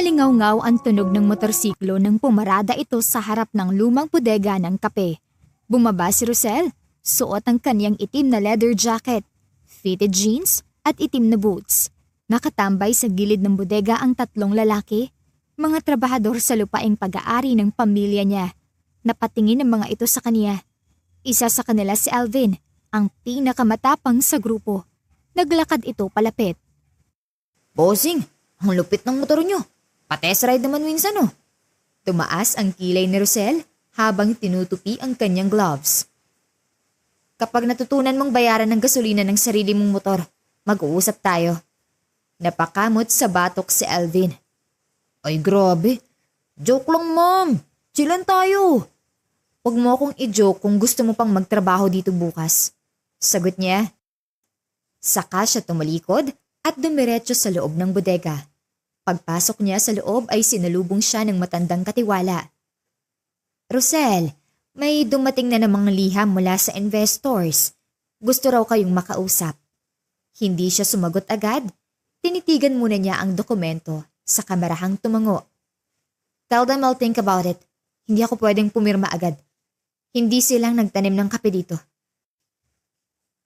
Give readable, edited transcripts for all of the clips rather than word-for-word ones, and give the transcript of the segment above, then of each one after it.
Umalingaw-ngaw ang tunog ng motorsiklo nang pumarada ito sa harap ng lumang bodega ng kape. Bumaba si Rosel, suot ang kanyang itim na leather jacket, fitted jeans at itim na boots. Nakatambay sa gilid ng bodega ang tatlong lalaki, mga trabahador sa lupaing pag-aari ng pamilya niya. Napatingin ang mga ito sa kaniya. Isa sa kanila si Alvin, ang pinakamatapang sa grupo. Naglakad ito palapit. Bossing, ang lupit ng motor nyo. Pa-test ride naman minsan oh. Tumaas ang kilay ni Rosel habang tinutupi ang kanyang gloves. Kapag natutunan mong bayaran ng gasolina ng sarili mong motor, mag-uusap tayo. Napakamot sa batok si Alvin. Ay grabe, joke lang ma'am. Chillan tayo. Huwag mo akong i-joke kung gusto mo pang magtrabaho dito bukas. Sagot niya. Saka siya tumalikod at dumiretso sa loob ng bodega. Pagpasok niya sa loob ay sinalubong siya ng matandang katiwala. Rosel, may dumating na namang liham mula sa investors. Gusto raw kayong makausap. Hindi siya sumagot agad. Tinitigan muna niya ang dokumento sa kamarahang tumango. Tell them I'll think about it. Hindi ako pwedeng pumirma agad. Hindi silang nagtanim ng kape dito.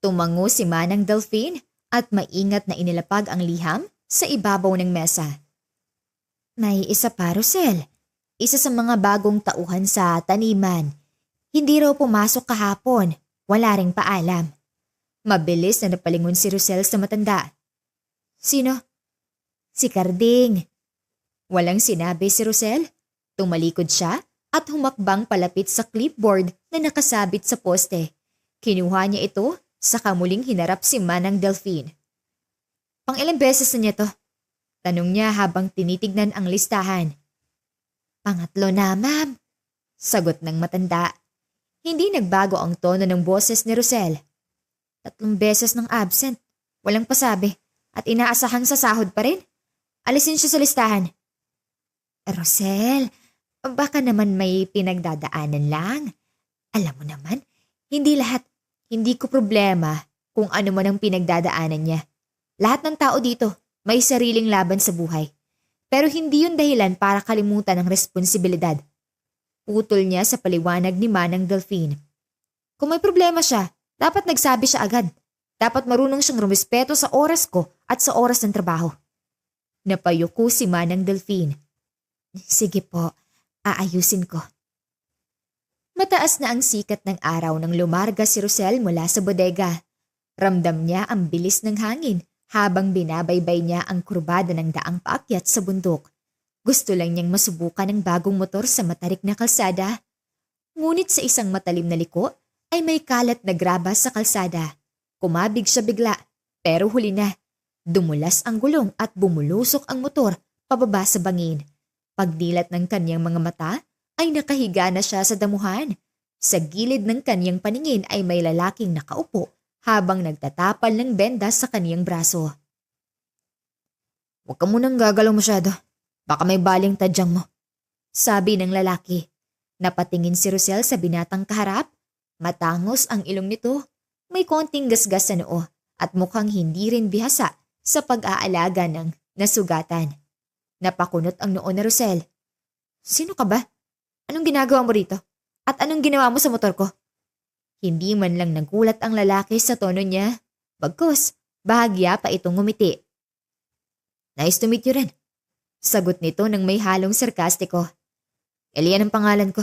Tumango si Manang Delphine at maingat na inilapag ang liham sa ibabaw ng mesa. May isa pa, Rosel. Isa sa mga bagong tauhan sa taniman. Hindi raw pumasok kahapon. Wala ring paalam. Mabilis na napalingon si Rosel sa matanda. Sino? Si Carding. Walang sinabi si Rosel. Tumalikod siya at humakbang palapit sa clipboard na nakasabit sa poste. Kinuha niya ito, saka muling hinarap si Manang Delphine. Pang-ilang beses na niya to? Tanong niya habang tinitignan ang listahan. Pangatlo na, ma'am. Sagot ng matanda. Hindi nagbago ang tono ng boses ni Rosel. 3 beses ng absent, walang pasabi, at inaasahang sa sahod pa rin. Alisin siya sa listahan. Rosel, baka naman may pinagdadaanan lang. Alam mo naman, hindi ko problema kung ano man ang pinagdadaanan niya. Lahat ng tao dito may sariling laban sa buhay. Pero hindi yun dahilan para kalimutan ang responsibilidad. Putol niya sa paliwanag ni Manang Delphine. Kung may problema siya, dapat nagsabi siya agad. Dapat marunong siyang rumispeto sa oras ko at sa oras ng trabaho. Napayuko si Manang Delphine. Sige po, aayusin ko. Mataas na ang sikat ng araw nang lumarga si Rosel mula sa bodega. Ramdam niya ang bilis ng hangin habang binabaybay niya ang kurbada ng daang paakyat sa bundok. Gusto lang niyang masubukan ang bagong motor sa matarik na kalsada. Ngunit sa isang matalim na liko ay may kalat na graba sa kalsada. Kumabig siya bigla, pero huli na. Dumulas ang gulong at bumulusok ang motor pababa sa bangin. Pagdilat ng kanyang mga mata ay nakahiga na siya sa damuhan. Sa gilid ng kanyang paningin ay may lalaking nakaupo habang nagtatapal ng benda sa kaniyang braso. Huwag ka munang gagalaw masyado. Baka may baling tadyang mo. Sabi ng lalaki. Napatingin si Rosel sa binatang kaharap. Matangos ang ilong nito. May konting gasgas sa noo at mukhang hindi rin bihasa sa pag-aalaga ng nasugatan. Napakunot ang noo ni Rosel. Sino ka ba? Anong ginagawa mo rito? At anong ginawa mo sa motor ko? Hindi man lang nagulat ang lalaki sa tono niya. Bagkus, bahagya pa itong ngumiti. Nice to meet you rin. Sagot nito ng may halong sarkastiko. Elian ang pangalan ko.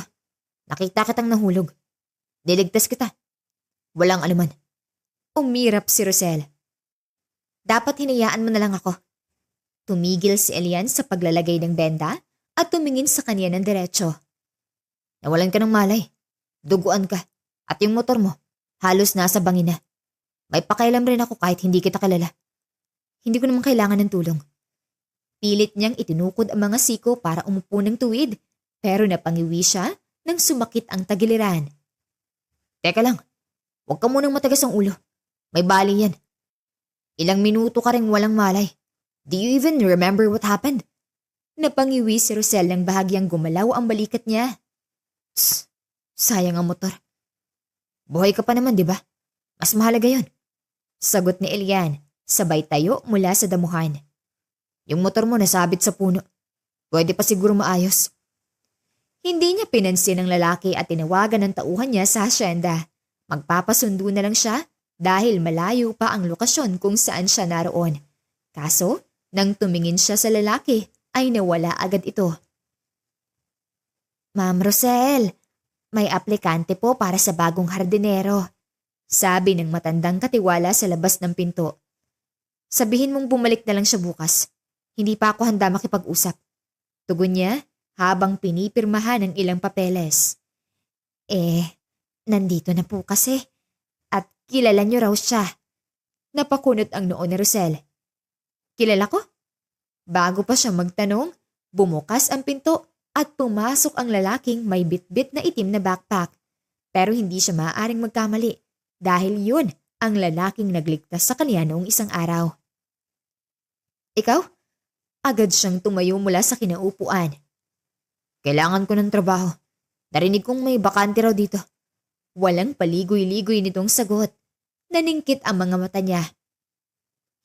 Nakita kitang nahulog. Niligtas kita. Walang anuman. Umirap si Rosel. Dapat hinayaan mo na lang ako. Tumigil si Elian sa paglalagay ng benda at tumingin sa kanya ng diretsyo. Nawalan ka ng malay. Duguan ka. At yung motor mo, halos nasa bangin na. May pakialam rin ako kahit hindi kita kilala. Hindi ko naman kailangan ng tulong. Pilit niyang itinukod ang mga siko para umupo ng tuwid, pero napangiwi siya nang sumakit ang tagiliran. Teka lang, huwag ka munang matagas ang ulo. May bali yan. Ilang minuto ka rin walang malay. Do you even remember what happened? Napangiwi si Rosel nang bahagyang gumalaw ang balikat niya. Tss, sayang ang motor. Buhay ka pa naman, di ba? Mas mahalaga yon. Sagot ni Elian, sabay tayo mula sa damuhan. Yung motor mo nasabit sa puno. Pwede pa siguro maayos. Hindi niya pinansin ang lalaki at tinawagan ng tauhan niya sa asyenda. Magpapasundo na lang siya dahil malayo pa ang lokasyon kung saan siya naroon. Kaso, nang tumingin siya sa lalaki, ay nawala agad ito. Ma'am Rosel, may aplikante po para sa bagong hardinero. Sabi ng matandang katiwala sa labas ng pinto. Sabihin mong bumalik na lang siya bukas. Hindi pa ako handa makipag-usap. Tugon niya habang pinipirmahan ng ilang papeles. Nandito na po kasi. At kilala niyo raw siya. Napakunot ang noo ni Rosel. Kilala ko? Bago pa siya magtanong, bumukas ang pinto at pumasok ang lalaking may bitbit na itim na backpack. Pero hindi siya maaaring magkamali dahil yun ang lalaking nagligtas sa kanya noong isang araw. Ikaw? Agad siyang tumayo mula sa kinaupuan. Kailangan ko ng trabaho. Narinig kong may bakante raw dito. Walang paligoy-ligoy nitong sagot. Naningkit ang mga mata niya.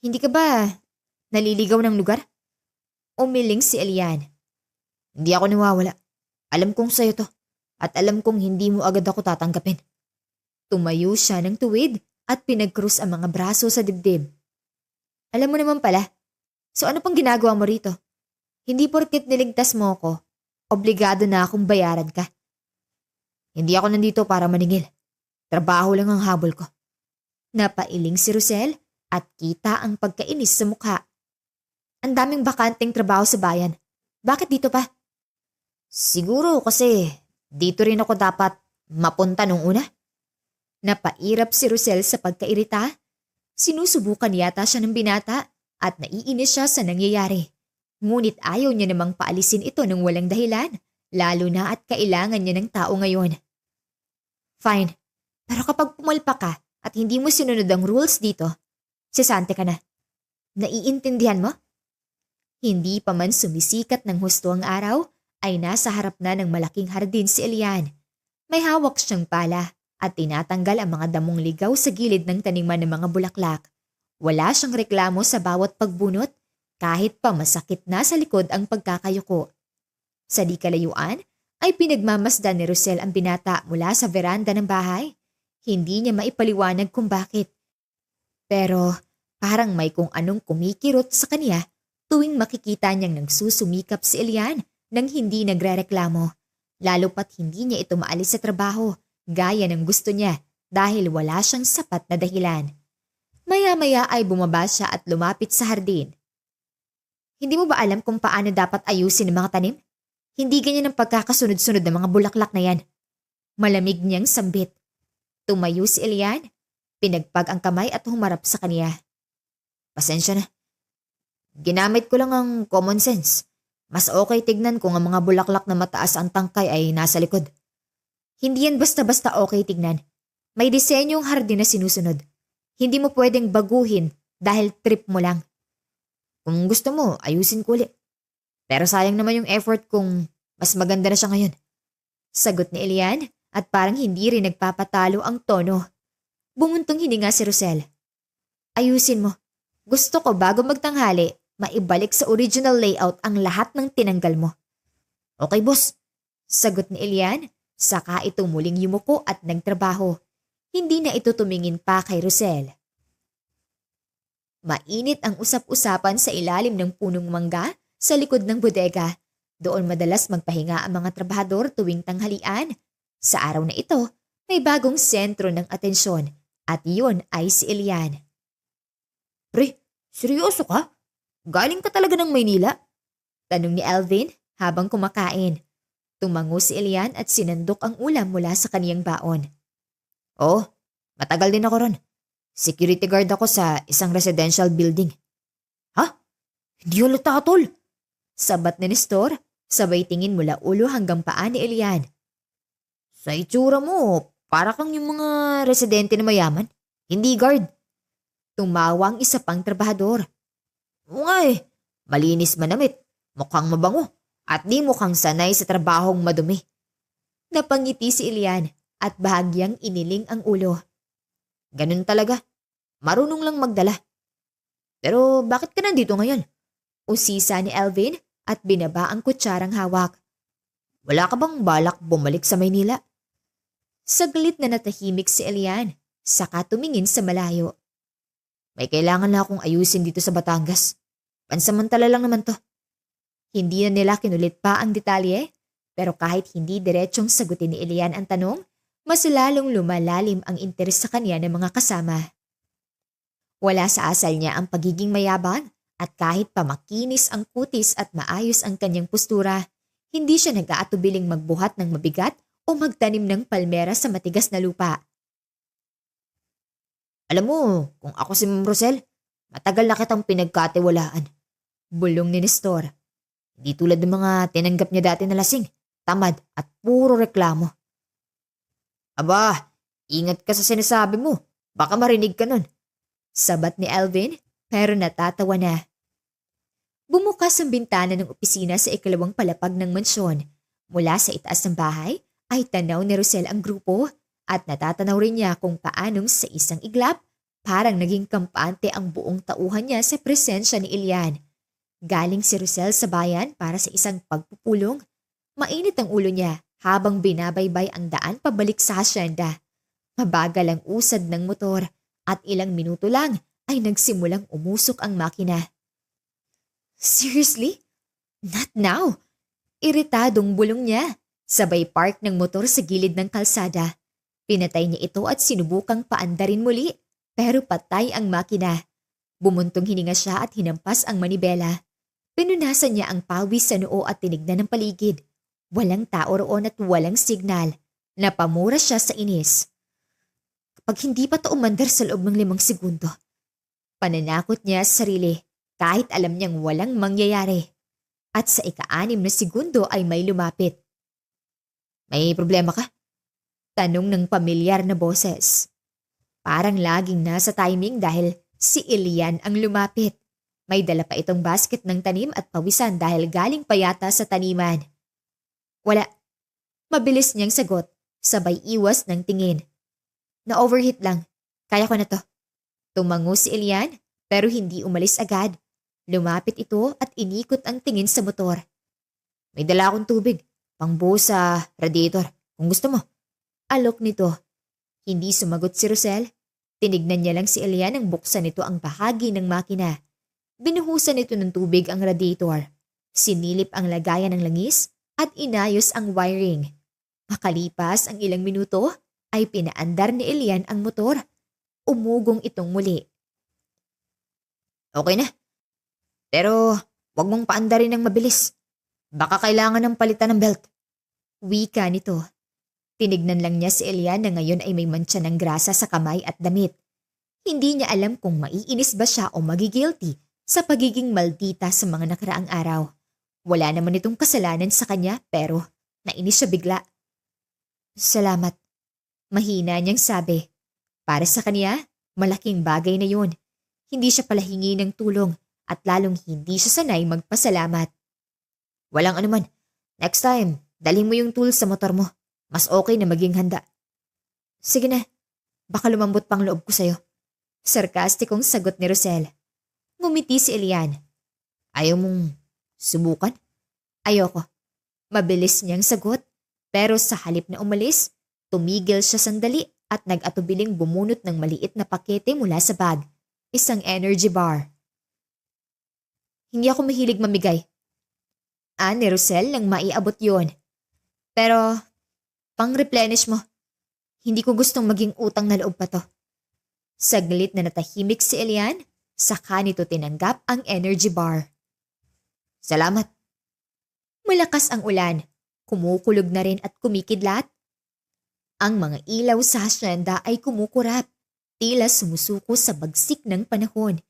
Hindi ka ba naliligaw ng lugar? Umiling si Elian. Hindi ako nawawala. Alam kong sa'yo to. At alam kong hindi mo agad ako tatanggapin. Tumayo siya ng tuwid at pinagkrus ang mga braso sa dibdib. Alam mo naman pala. So ano pang ginagawa mo rito? Hindi porket niligtas mo ako, obligado na akong bayaran ka. Hindi ako nandito para maningil. Trabaho lang ang habol ko. Napailing si Rosel at kita ang pagkainis sa mukha. Ang daming bakanteng trabaho sa bayan. Bakit dito pa? Siguro kasi dito rin ako dapat mapunta nung una. Napairap si Rosel sa pagkairita. Sinusubukan yata siya ng binata at naiinis siya sa nangyayari. Ngunit ayaw niya namang paalisin ito ng walang dahilan, lalo na at kailangan niya ng tao ngayon. Fine, pero kapag pumalpa ka at hindi mo sinunod ang rules dito, sisante ka na. Naiintindihan mo? Hindi pa man sumisikat ng husto ang araw, ay nasa harap na ng malaking hardin si Elian. May hawak siyang pala at tinatanggal ang mga damong ligaw sa gilid ng taniman ng mga bulaklak. Wala siyang reklamo sa bawat pagbunot, kahit pa masakit na sa likod ang pagkakayuko. Sa di kalayuan, ay pinagmamasdan ni Rosel ang binata mula sa veranda ng bahay. Hindi niya maipaliwanag kung bakit. Pero parang may kung anong kumikirot sa kanya tuwing makikita niyang nagsusumikap si Elian nang hindi nagrereklamo. Lalo pat hindi niya ito maalis sa trabaho, gaya ng gusto niya dahil wala siyang sapat na dahilan. Maya-maya ay bumaba siya at lumapit sa hardin. Hindi mo ba alam kung paano dapat ayusin ang mga tanim? Hindi ganyan ang pagkakasunod-sunod ng mga bulaklak na yan. Malamig niyang sambit. Tumayo si Elian, pinagpag ang kamay at humarap sa kaniya. Pasensya na. Ginamit ko lang ang common sense. Mas okay tignan kung ang mga bulaklak na mataas ang tangkay ay nasa likod. Hindi yan basta-basta okay tignan. May disenyong hardin na sinusunod. Hindi mo pwedeng baguhin dahil trip mo lang. Kung gusto mo, ayusin ko ulit. Pero sayang naman yung effort kung mas maganda na siya ngayon. Sagot ni Elian at parang hindi rin nagpapatalo ang tono. Bumuntong hininga si Rosel. Ayusin mo. Gusto ko bago magtanghali, maibalik sa original layout ang lahat ng tinanggal mo. Okay, boss. Sagot ni Elian, saka ito muling yumuko at nagtrabaho. Hindi na ito tumingin pa kay Rosel. Mainit ang usap-usapan sa ilalim ng punong mangga sa likod ng bodega. Doon madalas magpahinga ang mga trabahador tuwing tanghalian. Sa araw na ito, may bagong sentro ng atensyon at yun ay si Elian. Pre, seryoso ka? Galing ka talaga ng Maynila? Tanong ni Alvin habang kumakain. Tumango si Elian at sinandok ang ulam mula sa kaniyang baon. Oh, matagal din ako ron. Security guard ako sa isang residential building. Ha? Hindi halata, tol. Sabat ni Nestor, sabay tingin mula ulo hanggang paa ni Elian. Sa itsura mo, para kang yung mga residente na mayaman. Hindi guard. Tumawa ang isa pang trabahador. Oo nga eh, malinis manamit, mukhang mabango, at di mukhang sanay sa trabahong madumi. Napangiti si Elian at bahagyang iniling ang ulo. Ganun talaga. Marunong lang magdala. Pero bakit ka nandito ngayon? Usisa ni Alvin at binaba ang kutsarang hawak. Wala ka bang balak bumalik sa Maynila? Saglit na natahimik si Elian, saka tumingin sa malayo. May kailangan na akong ayusin dito sa Batangas. Pansamantala lang naman to. Hindi na nila kinulit pa ang detalye, pero kahit hindi diretsong sagutin ni Elian ang tanong, mas lalong lumalalim ang interes sa kanya ng mga kasama. Wala sa asal niya ang pagiging mayabang at kahit pamakinis ang kutis at maayos ang kanyang postura, hindi siya nag-aatubiling magbuhat ng mabigat o magtanim ng palmera sa matigas na lupa. Alam mo, kung ako si Ma'am Rosel, matagal na kitang pinagkatiwalaan. Bulong ni Nestor. Hindi tulad ng mga tinanggap niya dati na lasing, tamad at puro reklamo. Aba, ingat ka sa sinasabi mo. Baka marinig ka nun. Sabat ni Alvin, pero natatawa na. Bumukas ang bintana ng opisina sa ikalawang palapag ng mansyon. Mula sa itaas ng bahay ay tanaw ni Rosel ang grupo at natatanaw rin niya kung paanong sa isang iglap parang naging kampante ang buong tauhan niya sa presensya ni Elian. Galing si Rosel sa bayan para sa isang pagpupulong. Mainit ang ulo niya habang binabaybay ang daan pabalik sa hasyenda. Mabagal ang usad ng motor at ilang minuto lang ay nagsimulang umusok ang makina. Seriously? Not now? Iritadong bulong niya. Sabay park ng motor sa gilid ng kalsada. Pinatay niya ito at sinubukang paandarin muli, pero patay ang makina. Bumuntong hininga siya at hinampas ang manibela. Pinunasan niya ang pawis sa noo at tinignan ng paligid. Walang tao roon at walang signal. Napamura siya sa inis. Kapag hindi pa ito umandar sa loob ng 5 segundo. Pananakot niya sa sarili kahit alam niyang walang mangyayari. At sa ika-6 na segundo ay may lumapit. May problema ka? Tanong ng pamilyar na boses. Parang laging nasa timing dahil si Elian ang lumapit. May dala pa itong basket ng tanim at pawisan dahil galing pa yata sa taniman. Wala. Mabilis niyang sagot, sabay iwas ng tingin. Na-overheat lang. Kaya ko na to. Tumango si Elian pero hindi umalis agad. Lumapit ito at inikot ang tingin sa motor. May dala akong tubig, pangbuhos sa radiator, kung gusto mo. Alok nito. Hindi sumagot si Rosel. Tinignan niya lang si Elian nang buksan nito ang bahagi ng makina. Binuhusan nito ng tubig ang radiator. Sinilip ang lagayan ng langis at inayos ang wiring. Makalipas ang ilang minuto ay pinaandar ni Elian ang motor. Umugong itong muli. Okay na. Pero wag mong paandarin ng mabilis. Baka kailangan ng palitan ng belt. Wika nito. Tinignan lang niya si Elian na ngayon ay may mantsa ng grasa sa kamay at damit. Hindi niya alam kung maiinis ba siya o magigilty sa pagiging maldita sa mga nakaraang araw. Wala naman itong kasalanan sa kanya pero nainis siya bigla. Salamat. Mahina niyang sabi. Para sa kanya, malaking bagay na yun. Hindi siya pala hingi ng tulong at lalong hindi siya sanay magpasalamat. Walang anuman. Next time, dalhin mo yung tools sa motor mo. Mas okay na maging handa. Sige na. Baka lumambot pang loob ko sa'yo. Sarkastikong sagot ni Rosel. Ngumiti si Elian. Ayaw mong subukan? Ayoko. Mabilis niyang sagot. Pero sa halip na umalis, tumigil siya sandali at nag-atubiling bumunot ng maliit na pakete mula sa bag. Isang energy bar. Hindi ako mahilig mamigay. Ni Rosel nang maiabot yon. Pero, pang-replenish mo. Hindi ko gustong maging utang na loob pa to. Saglit na natahimik si Elian, saka nito tinanggap ang energy bar. Salamat. Malakas ang ulan. Kumukulog na rin at kumikidlat. Ang mga ilaw sa hasyenda ay kumukurap. Tila sumusuko sa bagsik ng panahon.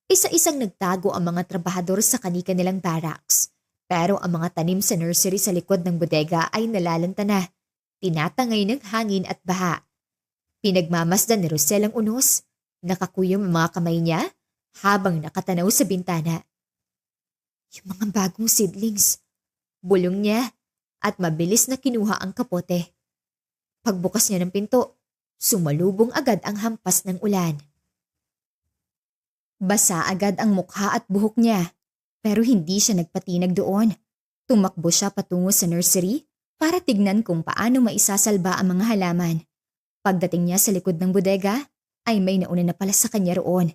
Isa-isang nagtago ang mga trabahador sa kani-kanilang barracks. Pero ang mga tanim sa nursery sa likod ng bodega ay nalalanta na. Tinatangay ng hangin at baha. Pinagmamasdan ni Rosel ang unos. Nakakuyom ang mga kamay niya habang nakatanaw sa bintana. Yung mga bagong seedlings. Bulong niya at mabilis na kinuha ang kapote. Pagbukas niya ng pinto, sumalubong agad ang hampas ng ulan. Basa agad ang mukha at buhok niya. Pero hindi siya nagpatinag doon. Tumakbo siya patungo sa nursery para tignan kung paano maisasalba ang mga halaman. Pagdating niya sa likod ng bodega, ay may nauna na pala sa kanya roon.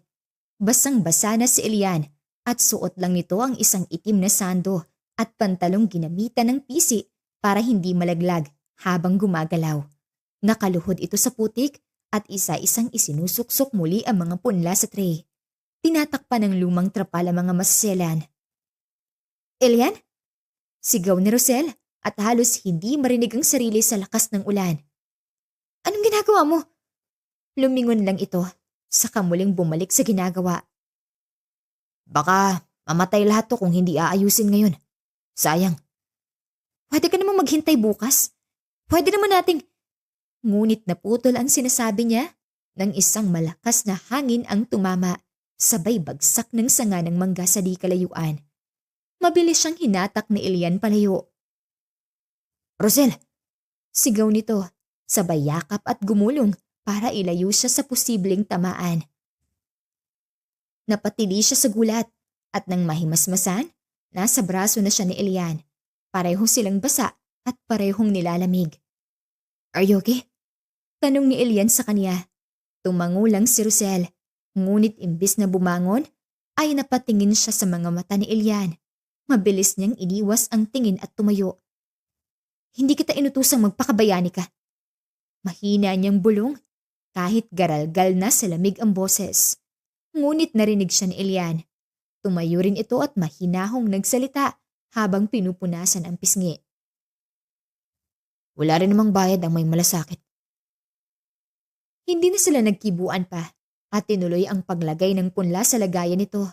Basang-basa na si Elian at suot lang nito ang isang itim na sando at pantalong ginamitan ng pisi para hindi malaglag habang gumagalaw. Nakaluhod ito sa putik at isa-isang isinusuksok muli ang mga punla sa tray. Tinatakpan ng lumang trapal ang mga masaselan. Elian? Sigaw ni Rosel at halos hindi marinig ang sarili sa lakas ng ulan. Anong ginagawa mo? Lumingon lang ito, saka muling bumalik sa ginagawa. Baka mamatay lahat to kung hindi aayusin ngayon. Sayang. Pwede ka namang maghintay bukas. Pwede naman nating... Ngunit naputol ang sinasabi niya nang isang malakas na hangin ang tumama, sabay bagsak ng sanga ng mangga sa di kalayuan. Mabilis siyang hinatak ni Elian palayo. Rosel! Sigaw nito, sabay yakap at gumulong para ilayo siya sa posibleng tamaan. Napatili siya sa gulat at nang mahimasmasan, nasa braso na siya ni Elian. Pareho silang basa at parehong nilalamig. Are you okay? Tanong ni Elian sa kanya. Tumango lang si Rosel, ngunit imbis na bumangon, ay napatingin siya sa mga mata ni Elian. Mabilis niyang iniwas ang tingin at tumayo. Hindi kita inutusang magpakabayani ka. Mahina niyang bulong, kahit garalgal na sa lamig ang boses. Ngunit narinig siya ni Elian. Tumayo rin ito at mahinahong nagsalita habang pinupunasan ang pisngi. Wala rin namang bayad ang may malasakit. Hindi na sila nagkibuan pa at tinuloy ang paglagay ng punla sa lagayan nito.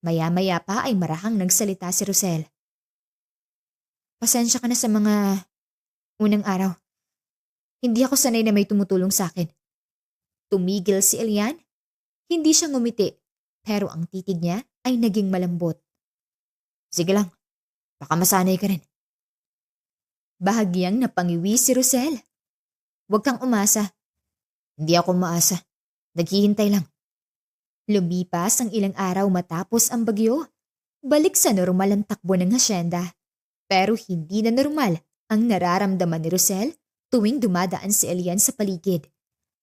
Maya-maya pa ay marahang nagsalita si Rosel. Pasensya ka na sa mga unang araw. Hindi ako sanay na may tumutulong sa akin. Tumigil si Elian. Hindi siya ngumiti, pero ang titig niya ay naging malambot. Sige lang, baka masanay ka rin. Bahagyang napangiwi si Rosel. Huwag kang umasa. Hindi ako maasa. Naghihintay lang. Lumipas ang ilang araw matapos ang bagyo. Balik sa normal ang takbo ng hasyenda. Pero hindi na normal ang nararamdaman ni Rosel tuwing dumadaan si Elian sa paligid.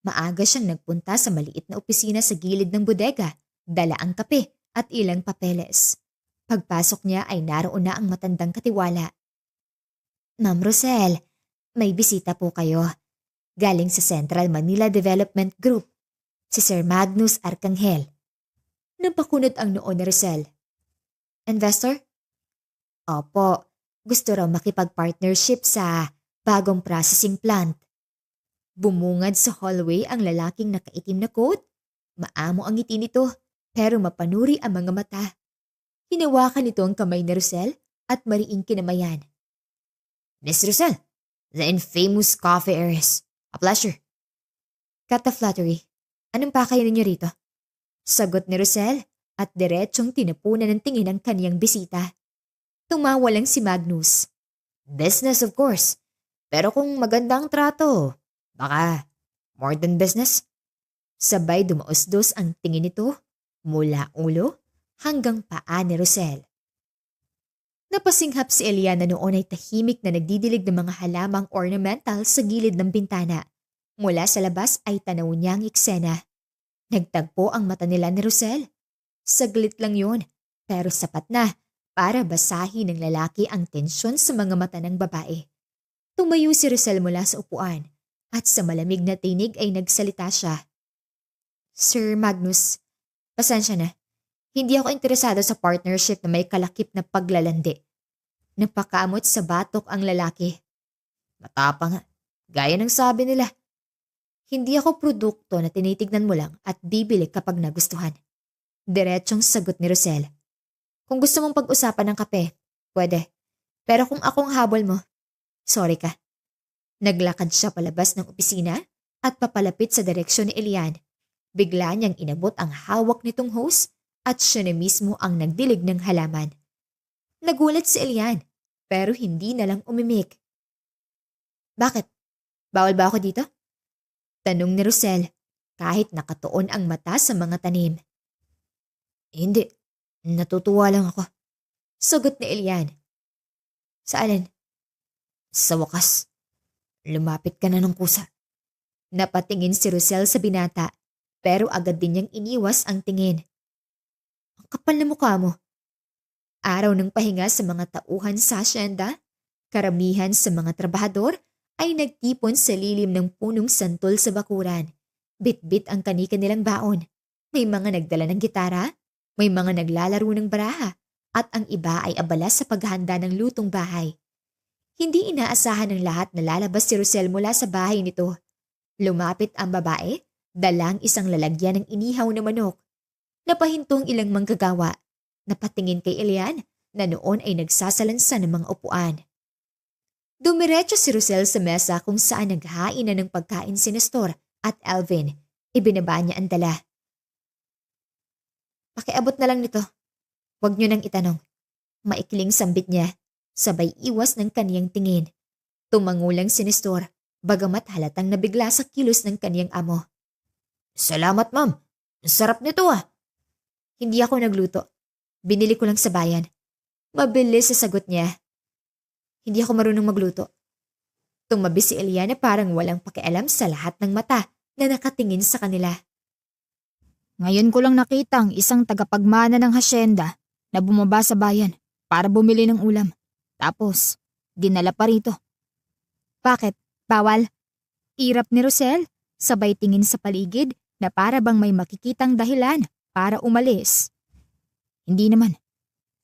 Maaga siyang nagpunta sa maliit na opisina sa gilid ng bodega, dala ang kape at ilang papeles. Pagpasok niya ay naroon na ang matandang katiwala. Ma'am Rosel, may bisita po kayo. Galing sa Central Manila Development Group, si Sir Magnus Arcangel. Napakunot ang noo ni Rosel. Investor? Opo, gusto raw makipag-partnership sa bagong processing plant. Bumungad sa hallway ang lalaking nakaitim na coat. Maamo ang ngiti nito, pero mapanuri ang mga mata. Hinawakan nito ang kamay ni Rosel at mariing kinamayan. Miss Rosel, the infamous coffee heiress. A pleasure. Cut the flattery. Anong pakay ninyo rito? Sagot ni Rosel at diretsong tinapunan ng tingin ang kaniyang bisita. Tumawa lang si Magnus. Business of course. Pero kung magandang trato, baka more than business. Sabay dumaos-dos ang tingin nito mula ulo hanggang paa ni Rosel. Napasinghap si Eliana noon ay tahimik na nagdidilig ng mga halamang ornamental sa gilid ng bintana. Mula sa labas ay tanaw niya ang eksena. Nagtagpo ang mata nila ni Rosel. Saglit lang yun, pero sapat na para basahin ng lalaki ang tensyon sa mga mata ng babae. Tumayo si Rosel mula sa upuan at sa malamig na tinig ay nagsalita siya. Sir Magnus, pasensya na. Hindi ako interesado sa partnership na may kalakip na paglalandi. Napakamot sa batok ang lalaki. Matapang nga, gaya ng sabi nila. Hindi ako produkto na tinitignan mo lang at bibili kapag nagustuhan. Diretsong sagot ni Rosel. Kung gusto mong pag-usapan ng kape, pwede. Pero kung akong habol mo, sorry ka. Naglakad siya palabas ng opisina at papalapit sa direksyon ni Elian. Bigla niyang inabot ang hawak nitong hose at siya na mismo ang nagdilig ng halaman. Nagulat si Elian, pero hindi na lang umimik. Bakit? Bawal ba ako dito? Tanong ni Rosel, kahit nakatuon ang mata sa mga tanim. Hindi, natutuwa lang ako. Sagot ni Elian. Sa alin? Sa wakas, lumapit ka na ng kusa. Napatingin si Rosel sa binata, pero agad din niyang iniwas ang tingin. Ang kapal na mukha mo. Araw ng pahinga sa mga tauhan sa asyenda, karamihan sa mga trabahador ay nagtipon sa lilim ng punong santol sa bakuran. Bit-bit ang kanika nilang baon. May mga nagdala ng gitara, may mga naglalaro ng baraha, at ang iba ay abala sa paghahanda ng lutong bahay. Hindi inaasahan ng lahat na lalabas si Rosel mula sa bahay nito. Lumapit ang babae, dalang isang lalagyan ng inihaw na manok. Napahintong ilang manggagawa. Napatingin kay Elian na noon ay nagsasalansan ng mga upuan. Dumiretso si Rosel sa mesa kung saan naghain na ng pagkain si Nestor at Alvin. Ibinaba niya ang dala. Pakiabot na lang nito. Huwag niyo nang itanong. Maikling sambit niya, sabay iwas ng kaniyang tingin. Tumangulang si Nestor, bagamat halatang nabigla sa kilos ng kaniyang amo. Salamat, ma'am. Ang sarap nito ah. Hindi ako nagluto. Binili ko lang sa bayan. Mabilis sa sagot niya. Hindi ako marunong magluto. Tumabi si Elian na parang walang pakialam sa lahat ng mata na nakatingin sa kanila. Ngayon ko lang nakita ang isang tagapagmana ng hasyenda na bumaba sa bayan para bumili ng ulam. Tapos, dinala pa rito. Bakit? Bawal? Irap ni Rosel, sabay tingin sa paligid na para bang may makikitang dahilan para umalis. Hindi naman.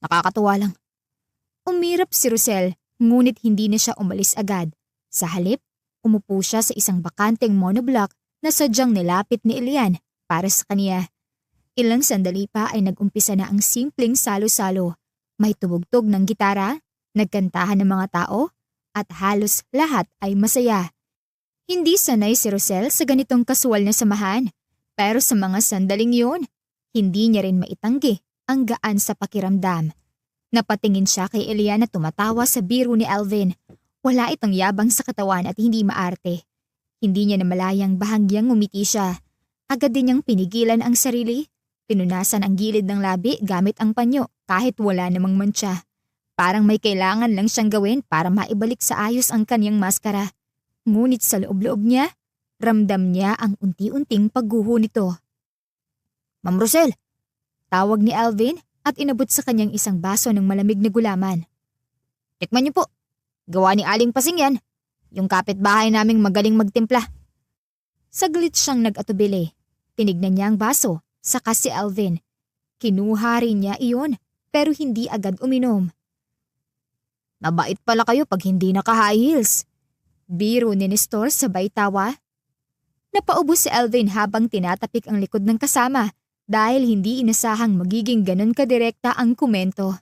Nakakatuwa lang. Umirap si Rosel, ngunit hindi na siya umalis agad. Sa halip, umupo siya sa isang bakanteng monoblock na sadyang nilapit ni Elian para sa kaniya. Ilang sandali pa ay nag-umpisa na ang simpleng salo-salo. May tumugtog ng gitara, nagkantahan ng mga tao, at halos lahat ay masaya. Hindi sanay si Rosel sa ganitong kasual na samahan, pero sa mga sandaling yun, hindi niya rin maitanggi ang gaan sa pakiramdam. Napatingin siya kay Elian na tumatawa sa biro ni Alvin. Wala itong yabang sa katawan at hindi maarte. Hindi niya namalayang bahagyang ngumiti siya. Agad din niyang pinigilan ang sarili. Pinunasan ang gilid ng labi gamit ang panyo kahit wala namang mantsa. Parang may kailangan lang siyang gawin para maibalik sa ayos ang kanyang maskara. Ngunit sa loob-loob niya, ramdam niya ang unti-unting pagguho nito. Ma'am Rosel, tawag ni Alvin at inabot sa kanyang isang baso ng malamig na gulaman. Tikman niyo po. Gawa ni Aling Pasing yan. Yung kapitbahay naming magaling magtimpla. Saglit siyang nag-atubili. Tinignan niya ang baso, saka si Alvin. Kinuha rin niya iyon, pero hindi agad uminom. Mabait pala kayo pag hindi naka-high heels. Biro ni Nestor sabay tawa. Napaubo si Alvin habang tinatapik ang likod ng kasama dahil hindi inasahang magiging ganon kadirekta ang komento.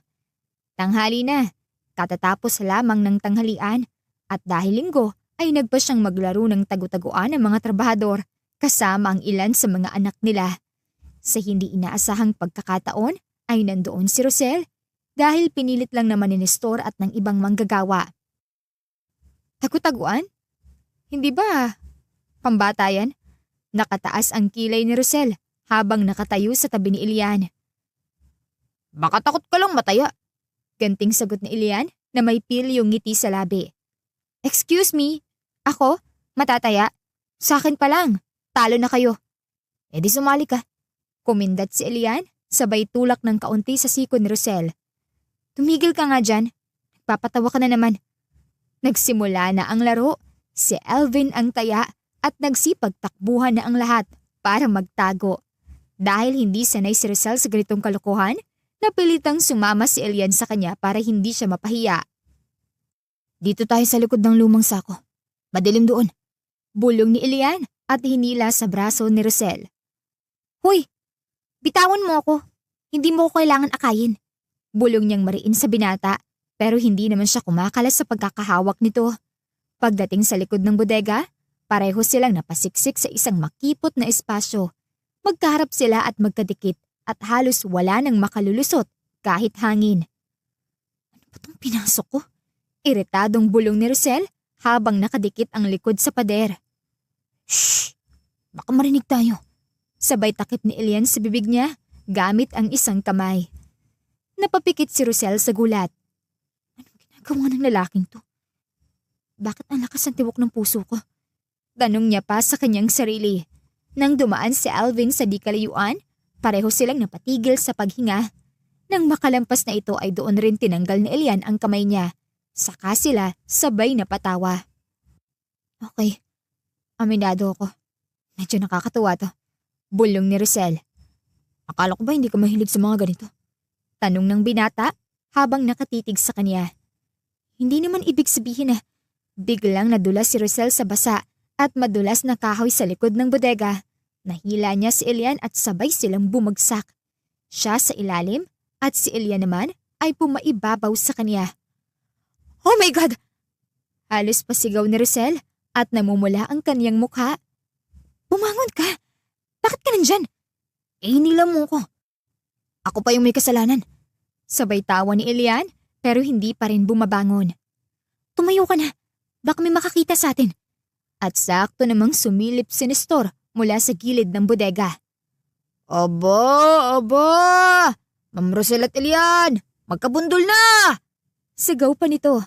Tanghali na, katatapos lamang ng tanghalian at dahil linggo ay nagpa siyang maglaro ng tagu-taguan ng mga trabahador kasama ang ilan sa mga anak nila. Sa hindi inaasahang pagkakataon ay nandoon si Rosel dahil pinilit lang naman ni Nestor at ng ibang manggagawa. Tagu-taguan? Hindi ba pambata yan? Nakataas ang kilay ni Rosel habang nakatayo sa tabi ni Elian. Baka takot ka lang mataya. Ganting sagot ni Elian na may pilyong ngiti sa labi. Excuse me, ako? Matataya? Sa akin pa lang, talo na kayo. E di sumali ka. Kumindat si Elian, sabay tulak ng kaunti sa siko ni Rosel. Tumigil ka nga dyan, nagpapatawa ka na naman. Nagsimula na ang laro, si Alvin ang taya at nagsipagtakbuhan na ang lahat para magtago. Dahil hindi sanay si Rosel sa ganitong kalokohan, napilitang sumama si Elian sa kanya para hindi siya mapahiya. Dito tayo sa likod ng lumang sako. Madilim doon. Bulong ni Elian at hinila sa braso ni Rosel. Hoy, bitawan mo ako. Hindi mo ko kailangan akayin. Bulong niyang mariin sa binata pero hindi naman siya kumakalas sa pagkakahawak nito. Pagdating sa likod ng bodega, pareho silang napasiksik sa isang makipot na espasyo. Magkaharap sila at magkadikit at halos wala nang makalulusot kahit hangin. Ano ba itong pinasok ko? Iritadong bulong ni Rosel habang nakadikit ang likod sa pader. Shh! Baka marinig tayo. Sabay takip ni Elian sa bibig niya gamit ang isang kamay. Napapikit si Rosel sa gulat. Anong ginagawa ng lalaking to? Bakit ang lakas ng tibok ng puso ko? Tanong niya pa sa kanyang sarili. Nang dumaan si Alvin sa di kalayuan, pareho silang napatigil sa paghinga. Nang makalampas na ito ay doon rin tinanggal ni Elian ang kamay niya. Saka sila sabay na patawa. Okay, aminado ako. Medyo nakakatuwa to. Bulong ni Rosel. Akala ko ba hindi ka mahilig sa mga ganito? Tanong ng binata habang nakatitig sa kanya. Hindi naman ibig sabihin na biglang nadulas si Rosel sa basa at madulas na kahoy sa likod ng bodega. Nahila niya si Elian at sabay silang bumagsak. Siya sa ilalim at si Elian naman ay pumaibabaw sa kanya. Oh my God! Halos pasigaw ni Rosel at namumula ang kanyang mukha. Bumangon ka! Bakit ka nandyan? Hinilang mo ko. Ako pa yung may kasalanan. Sabay tawa ni Elian pero hindi pa rin bumabangon. Tumayo ka na. Baka may makakita sa atin. At sakto namang sumilip si Nestor mula sa gilid ng bodega. Aba! Ma'am Rosel at Elian! Magkabundol na! Sigaw pa nito.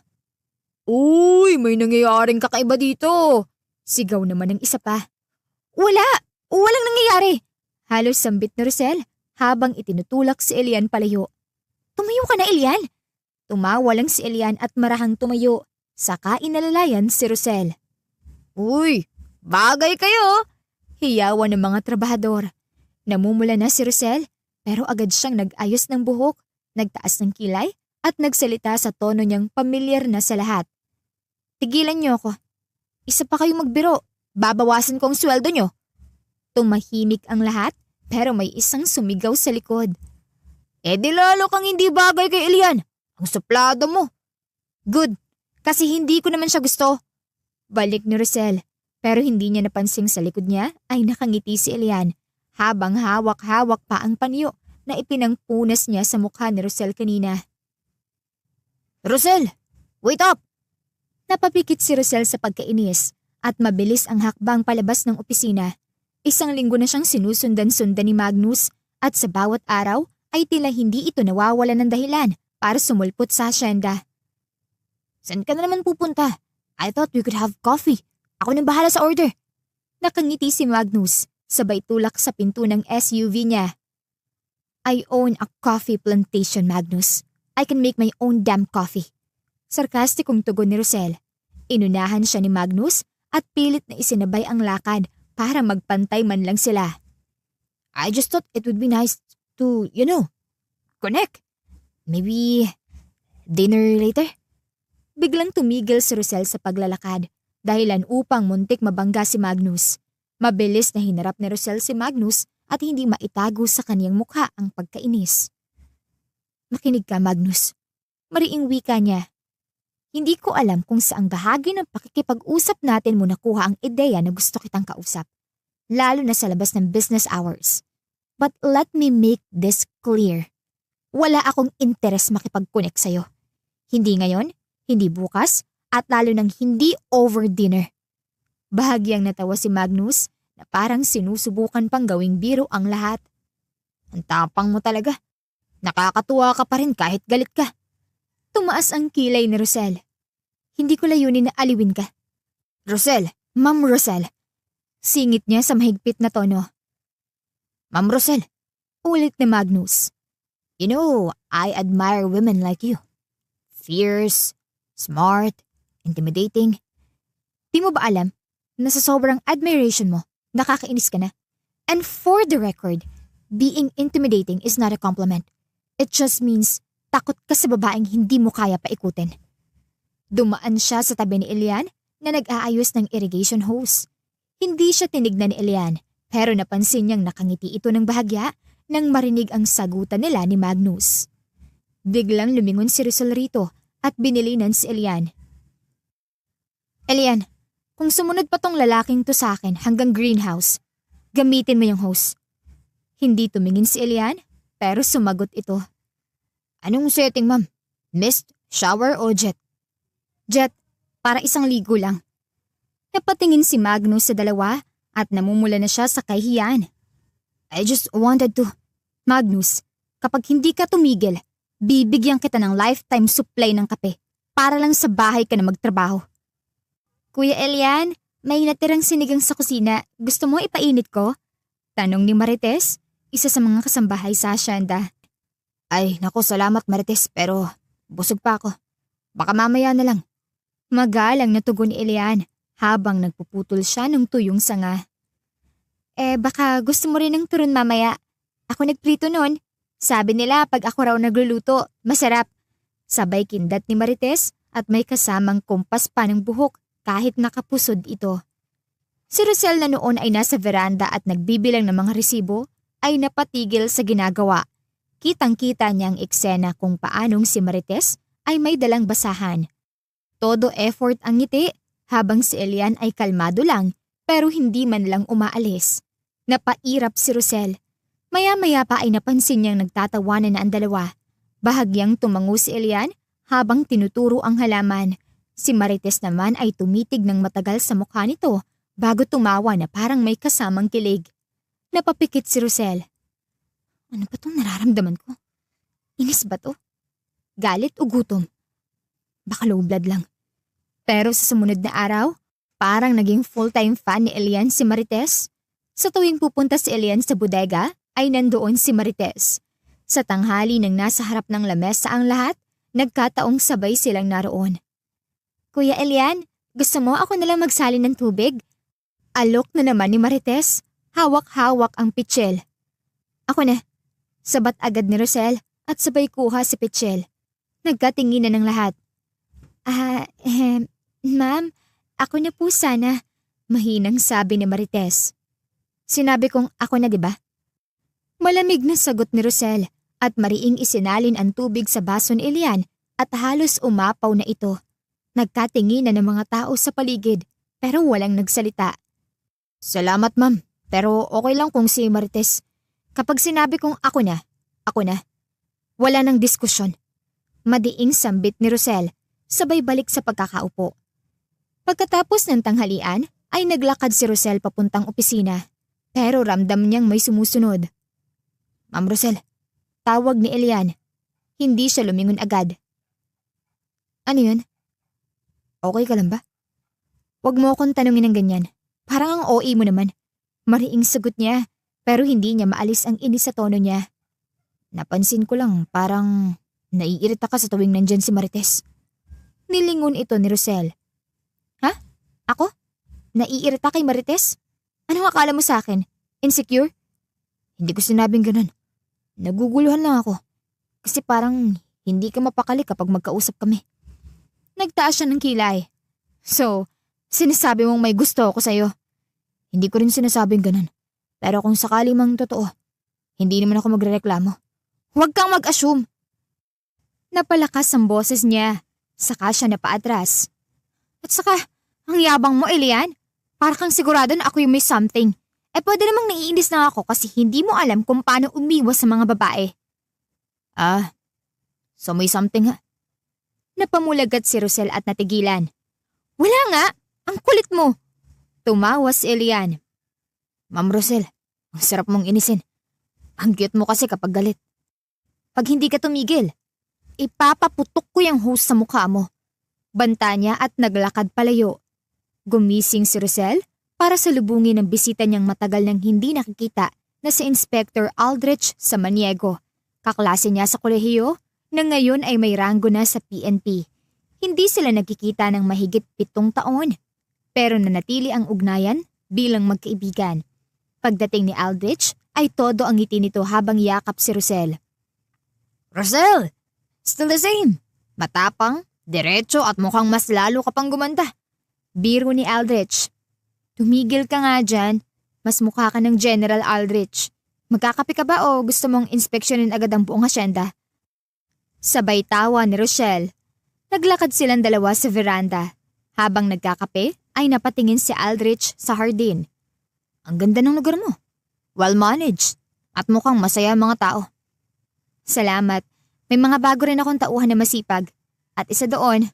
Uy, may nangyayaring kakaiba dito. Sigaw naman ng isa pa. Walang nangyayari. Halos sambit ni Rosel habang itinutulak si Elian palayo. Tumayo ka na, Elian! Tumawa lang si Elian at marahang tumayo. Saka inalalayan si Rosel. Uy, bagay kayo! Hiyawan ng mga trabahador. Namumula na si Rosel pero agad siyang nag-ayos ng buhok, nagtaas ng kilay at nagsalita sa tono niyang pamilyar na sa lahat. Tigilan niyo ako. Isa pa kayong magbiro. Babawasan ko ang sweldo niyo. Tumahimik ang lahat pero may isang sumigaw sa likod. Di lalo kang hindi bagay kay Elian. Ang suplado mo. Good, kasi hindi ko naman siya gusto. Balik ni Rosel pero hindi niya napansing sa likod niya ay nakangiti si Elian habang hawak-hawak pa ang panyo na ipinangpunas niya sa mukha ni Rosel kanina. Rosel, wait up! Napapikit si Rosel sa pagkainis at mabilis ang hakbang palabas ng opisina. Isang linggo na siyang sinusundan-sundan ni Magnus at sa bawat araw ay tila hindi ito nawawala ng dahilan para sumulpot sa asyenda. Saan ka na naman pupunta? I thought we could have coffee. Ako nang bahala sa order. Nakangiti si Magnus, sabay tulak sa pinto ng SUV niya. I own a coffee plantation, Magnus. I can make my own damn coffee. Sarkastikong tugon ni Rosel. Inunahan siya ni Magnus at pilit na isinabay ang lakad para magpantay man lang sila. I just thought it would be nice to, connect. Maybe dinner later? Biglang tumigil si Rosel sa paglalakad dahilan upang muntik mabangga si Magnus. Mabilis na hinarap ni Rosel si Magnus at hindi maitago sa kaniyang mukha ang pagkainis. Makinig ka, Magnus. Mariing wika niya. Hindi ko alam kung saang bahagi ng pakikipag-usap natin mo nakuha ang ideya na gusto kitang kausap. Lalo na sa labas ng business hours. But let me make this clear. Wala akong interes makipag-connect sa'yo. Hindi ngayon, hindi bukas, at lalo nang hindi over dinner. Bahagyang natawa si Magnus na parang sinusubukan pang gawing biro ang lahat. Ang tapang mo talaga. Nakakatuwa ka pa rin kahit galit ka. Tumaas ang kilay ni Rosel. Hindi ko layunin na aliwin ka. Rosel, Ma'am Rosel. Singit niya sa mahigpit na tono. Ma'am Rosel, ulit ni Magnus. You know, I admire women like you. Fierce, smart, intimidating. Di mo ba alam na sa sobrang admiration mo, nakakainis ka na? And for the record, being intimidating is not a compliment. It just means takot ka sa babaeng hindi mo kaya paikutin. Dumaan siya sa tabi ni Elian na nag-aayos ng irrigation hose. Hindi siya tinignan ni Elian pero napansin niyang nakangiti ito ng bahagya nang marinig ang sagutan nila ni Magnus. Biglang lumingon si Rosel rito at binilinan si Elian. Elian, kung sumunod pa tong lalaking to sa akin hanggang greenhouse, gamitin mo yung hose. Hindi tumingin si Elian pero sumagot ito. Anong setting, ma'am? Mist, shower o jet? Jet, para isang ligo lang. Napatingin si Magnus sa dalawa at namumula na siya sa kahihiyan. I just wanted to. Magnus, kapag hindi ka tumigil, Bibigyan kita ng lifetime supply ng kape para lang sa bahay ka na magtrabaho. Kuya Elian, may natirang sinigang sa kusina. Gusto mo ipainit ko? Tanong ni Marites, isa sa mga kasambahay sa asyenda. Ay, naku, salamat Marites, pero busog pa ako. Baka mamaya na lang. Magalang na tugon ni Elian habang nagpuputol siya ng tuyong sanga. Baka gusto mo rin ng turon mamaya. Ako nagprito nun. Sabi nila pag ako raw nagluluto, masarap. Sabay kindat ni Marites at may kasamang kumpas pa ng buhok kahit nakapusod ito. Si Rosel na noon ay nasa veranda at nagbibilang ng mga resibo ay napatigil sa ginagawa. Kitang-kita niyang eksena kung paanong si Marites ay may dalang basahan. Todo effort ang ngiti habang si Elian ay kalmado lang pero hindi man lang umaalis. Napairap si Rosel. Maya-maya pa ay napansin niyang nagtatawanan na ang dalawa. Bahagyang tumango si Elian habang tinuturo ang halaman. Si Marites naman ay tumitig ng matagal sa mukha nito bago tumawa na parang may kasamang kilig. Napapikit si Rosel. Ano ba itong nararamdaman ko? Inis ba to? Galit o gutom? Baka low blood lang. Pero sa sumunod na araw, parang naging full-time fan ni Elian si Marites. Sa tuwing pupunta si Elian sa bodega, ay nandoon si Marites. Sa tanghali nang nasa harap ng lamesa ang lahat, nagkataong sabay silang naroon. Kuya Elian, gusto mo ako nalang magsalin ng tubig? Alok na naman ni Marites. Hawak-hawak ang pitsil. Ako na. Sabat agad ni Rosel at sabay kuha si pitsil. Nagkatinginan ng lahat. Ma'am, ako na po sana. Mahinang sabi ni Marites. Sinabi kong ako na, di ba? Malamig na sagot ni Rosel at mariing isinalin ang tubig sa baso ni Elian at halos umapaw na ito. Nagkatinginan ng mga tao sa paligid pero walang nagsalita. Salamat ma'am, pero okay lang kung si Marites. Kapag sinabi kong ako na. Wala nang diskusyon. Madiing sambit ni Rosel, sabay balik sa pagkakaupo. Pagkatapos ng tanghalian, ay naglakad si Rosel papuntang opisina. Pero ramdam niyang may sumusunod. Ma'am Rosel, tawag ni Elian. Hindi siya lumingon agad. Ano yun? Okay ka lang ba? Huwag mo akong tanungin ng ganyan. Parang ang OA mo naman. Mariing sagot niya, pero hindi niya maalis ang inis sa tono niya. Napansin ko lang, parang naiirita ka sa tuwing nandyan si Marites. Nilingon ito ni Rosel. Ha? Ako? Naiirita kay Marites? Anong akala mo sa akin? Insecure? Hindi ko sinabing ganun. Naguguluhan lang ako. Kasi parang hindi ka mapakali kapag magkausap kami. Nagtaas siya ng kilay. So, sinasabi mong may gusto ako sa'yo. Hindi ko rin sinasabing ganun. Pero kung sakali mang totoo, hindi naman ako magrereklamo. Huwag kang mag-assume. Napalakas ang boses niya. Saka siya napaatras. At saka, ang yabang mo, Elian. Para kang sigurado na ako yung may something. Pwede namang naiinis na ako kasi hindi mo alam kung paano umiwas sa mga babae. So may something ha? Napamulagat si Rosel at natigilan. Wala nga! Ang kulit mo! Tumawa si Elian. Ma'am Rosel, ang sarap mong inisin. Ang cute mo kasi kapag galit. Pag hindi ka tumigil, ipapaputok ko yung hose sa mukha mo. Banta niya at naglakad palayo. Gumising si Rosel para salubungin ang bisita niyang matagal nang hindi nakikita na si Inspector Aldrich Samaniego. Kaklase niya sa kolehiyo na ngayon ay may ranggo na sa PNP. Hindi sila nagkikita ng mahigit 7 taon. Pero nanatili ang ugnayan bilang magkaibigan. Pagdating ni Aldrich ay todo ang ngiti nito habang yakap si Rosel. Rosel! Still the same. Matapang, diretso at mukhang mas lalo ka pang gumanda. Biro ni Aldrich. Tumigil ka nga dyan. Mas mukha ka ng General Aldrich. Magkakape ka ba o gusto mong inspeksyonin agad ang buong asyenda? Sabay tawa ni Rochelle. Naglakad silang dalawa sa veranda. Habang nagkakape ay napatingin si Aldrich sa hardin. Ang ganda ng lugar mo. Well managed. At mukhang masaya ang mga tao. Salamat. May mga bago rin akong tauhan na masipag. At isa doon,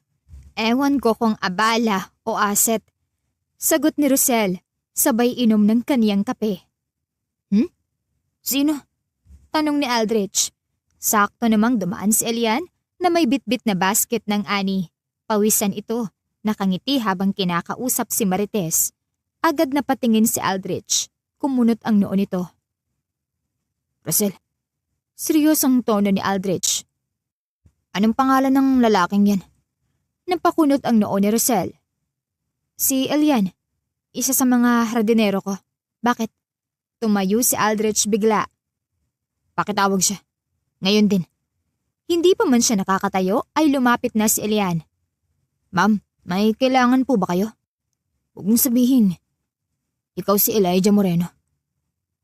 ewan ko kung abala o asset. Sagot ni Rosel, sabay inom ng kaniyang kape. Sino? Tanong ni Aldrich. Sakto namang dumaan si Elian na may bitbit na basket ng ani. Pawisan ito, nakangiti habang kinakausap si Marites. Agad na patingin si Aldrich. Kumunot ang noo nito. Rosel, seryosong tono ni Aldrich. Anong pangalan ng lalaking yan? Napakunot ang noo ni Rosel. Si Elian, isa sa mga hardinero ko. Bakit? Tumayo si Aldrich bigla. Pakitawag siya. Ngayon din. Hindi pa man siya nakakatayo ay lumapit na si Elian. Ma'am, may kailangan po ba kayo? Huwag mong sabihin. Ikaw si Elijah Moreno.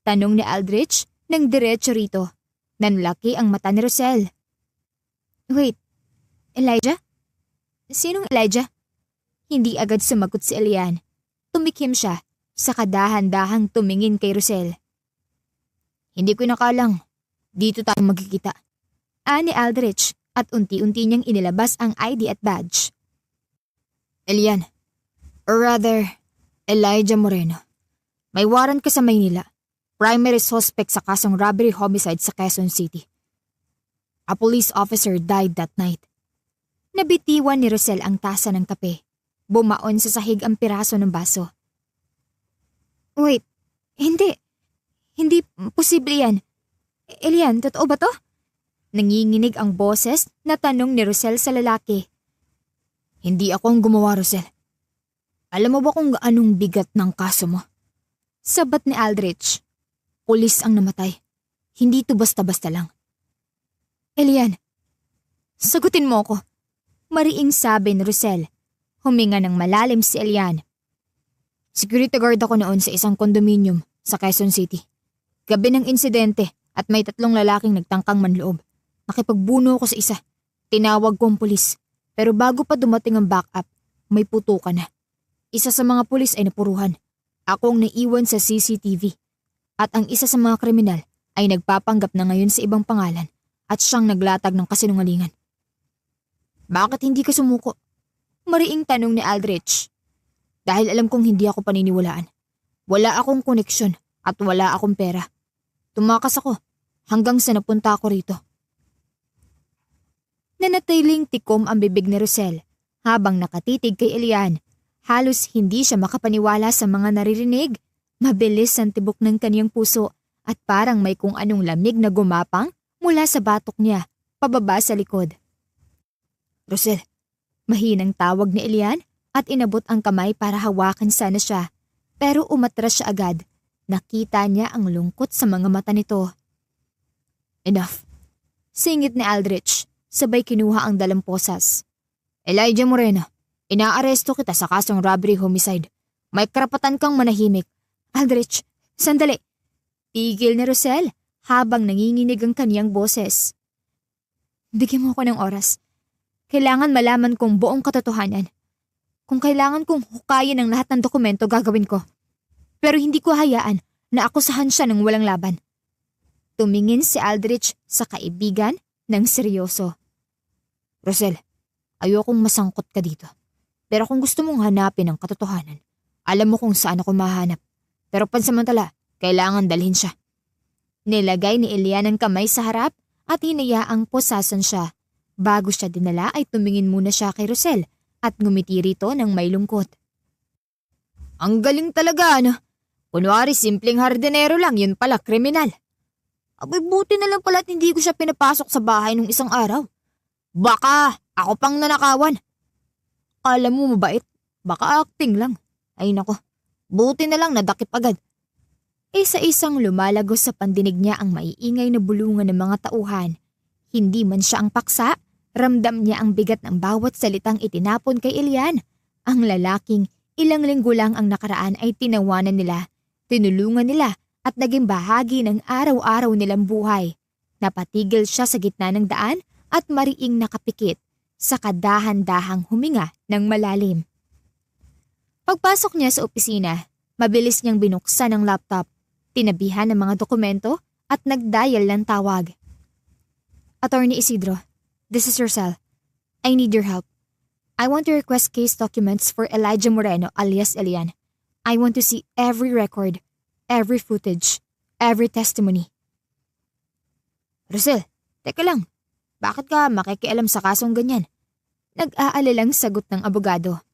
Tanong ni Aldrich nang diretso rito. Nanlaki ang mata ni Rosel. Wait, Elijah? Sinong Elijah? Hindi agad sumagot si Elian. Tumikim siya, saka dahan-dahang tumingin kay Rosel. Hindi ko nakalang. Dito tayo magkikita. Ani Aldrich at unti-unti niyang inilabas ang ID at badge. Elian, or rather, Elijah Moreno. May warrant ka sa Maynila. Primary suspect sa kasong robbery homicide sa Quezon City. A police officer died that night. Nabitiwan ni Rosel ang tasa ng kape. Bumaon sa sahig ang piraso ng baso. Wait, hindi. Hindi posible yan. Elian, totoo ba to? Nanginginig ang boses na tanong ni Rosel sa lalaki. Hindi ako ang gumawa, Rosel. Alam mo ba kung gaanong bigat ng kaso mo? Sabat ni Aldrich. Pulis ang namatay. Hindi to basta-basta lang. Elian, sagutin mo ako. Mariing sabi ni Rosel. Huminga ng malalim si Elian. Security guard ako noon sa isang kondominium sa Quezon City. Gabi ng insidente at may 3 lalaking nagtangkang manloob. Nakipagbuno ako sa isa. Tinawag ko ang pulis. Pero bago pa dumating ang backup, may putukan na. Isa sa mga pulis ay napuruhan. Ako ang naiwan sa CCTV. At ang isa sa mga kriminal ay nagpapanggap na ngayon sa ibang pangalan at siyang naglatag ng kasinungalingan. Bakit hindi ka sumuko? Mariing tanong ni Aldrich. Dahil alam kong hindi ako paniniwalaan. Wala akong koneksyon at wala akong pera. Tumakas ako hanggang sa napunta ako rito. Nanatiling tikom ang bibig ni Rosel habang nakatitig kay Elian. Halos hindi siya makapaniwala sa mga naririnig. Mabilis ang tibok ng kaniyang puso at parang may kung anong lamig na gumapang mula sa batok niya, pababa sa likod. Rosel, mahinang tawag ni Elian at inabot ang kamay para hawakan sana siya. Pero umatras siya agad. Nakita niya ang lungkot sa mga mata nito. Enough. Singit ni Aldrich, sabay kinuha ang dalamposas. Elijah Moreno, inaaresto kita sa kasong robbery homicide. May karapatan kang manahimik. Aldrich, sandali. Tigil ni Rosel habang nanginginig ang kaniyang boses. Bigyan mo ako ng oras. Kailangan malaman kong buong katotohanan. Kung kailangan kong hukayin ang lahat ng dokumento, gagawin ko. Pero hindi ko hayaan na akusahan siya ng walang laban. Tumingin si Aldrich sa kaibigan ng seryoso. Rosel, ayokong masangkot ka dito. Pero kung gusto mong hanapin ang katotohanan, alam mo kung saan ako mahanap. Pero pansamantala, kailangan dalhin siya. Nilagay ni Elian ang kamay sa harap at hinayaang posasan siya. Bago siya dinala ay tumingin muna siya kay Rosel at ngumiti rito ng may lungkot. Ang galing talaga, ano? Kunwari simpleng hardinero lang, yun pala kriminal. Abay, buti na lang pala at hindi ko siya pinapasok sa bahay nung isang araw. Baka ako pang nanakawan. Alam mo mabait, baka acting lang. Ay nako, buti na lang nadakip agad. Isa-isang lumalagos sa pandinig niya ang maiingay na bulungan ng mga tauhan. Hindi man siya ang paksa, ramdam niya ang bigat ng bawat salitang itinapon kay Elian. Ang lalaking ilang linggo lang ang nakaraan ay tinawanan nila, tinulungan nila at naging bahagi ng araw-araw nilang buhay. Napatigil siya sa gitna ng daan at mariing nakapikit, saka dahan-dahang huminga ng malalim. Pagpasok niya sa opisina, mabilis niyang binuksan ang laptop, tinabihan ng mga dokumento at nagdial ng tawag. Attorney Isidro, this is Rosel. I need your help. I want to request case documents for Elijah Moreno alias Elian. I want to see every record, every footage, every testimony. Rosel, Teka lang, bakit ka makikialam sa kasong ganyan? Nag-aalalang sagot ng abogado.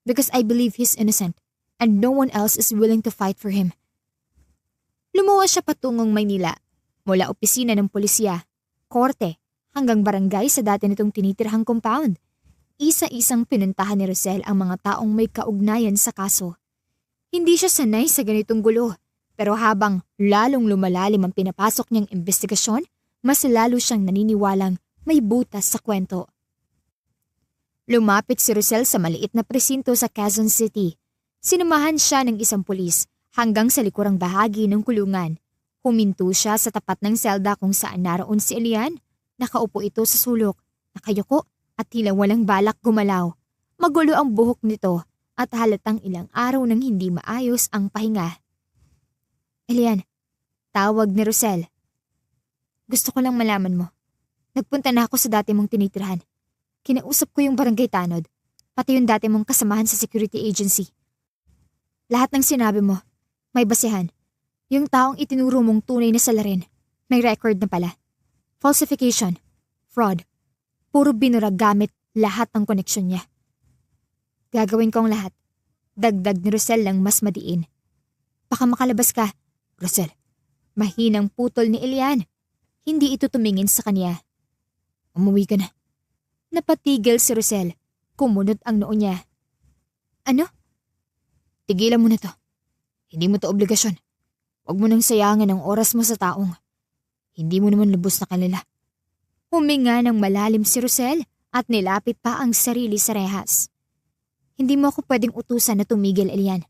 Because I believe he's innocent and no one else is willing to fight for him. Lumuwas siya patungong Maynila, mula opisina ng pulisya, korte, hanggang barangay sa dati nitong tinitirhang compound. Isa-isang pinuntahan ni Rosel ang mga taong may kaugnayan sa kaso. Hindi siya sanay sa ganitong gulo, pero habang lalong lumalalim ang pinapasok niyang investigasyon, mas lalo siyang naniniwalang may butas sa kwento. Lumapit si Rosel sa maliit na presinto sa Quezon City. Sinamahan siya ng isang pulis hanggang sa likurang bahagi ng kulungan. Huminto siya sa tapat ng selda kung saan naroon si Elian. Nakaupo ito sa sulok, nakayuko at tila walang balak gumalaw. Magulo ang buhok nito at halatang ilang araw nang hindi maayos ang pahinga. Elian, tawag ni Rosel. Gusto ko lang malaman mo. Nagpunta na ako sa dati mong tinitirhan. Kinausap ko yung barangay tanod, pati yung dati mong kasamahan sa security agency. Lahat ng sinabi mo, may basehan. Yung taong itinuro mong tunay na salarin, may record na pala. Falsification, fraud, puro binura gamit lahat ng koneksyon niya. Gagawin ko ang lahat. Dagdag ni Rosel lang mas madiin. Baka makalabas ka, Rosel. Mahinang putol ni Elian. Hindi ito tumingin sa kanya. Umuwi ka na. Napatigil si Rosel. Kumunot ang noo niya. Ano? Tigilan mo na to. Hindi mo to obligasyon. Huwag mo nang sayangin ang oras mo sa taong hindi mo naman lubos na kalala. Huminga ng malalim si Rosel at nilapit pa ang sarili sa rehas. Hindi mo ako pwedeng utusan na tumigil, Elian.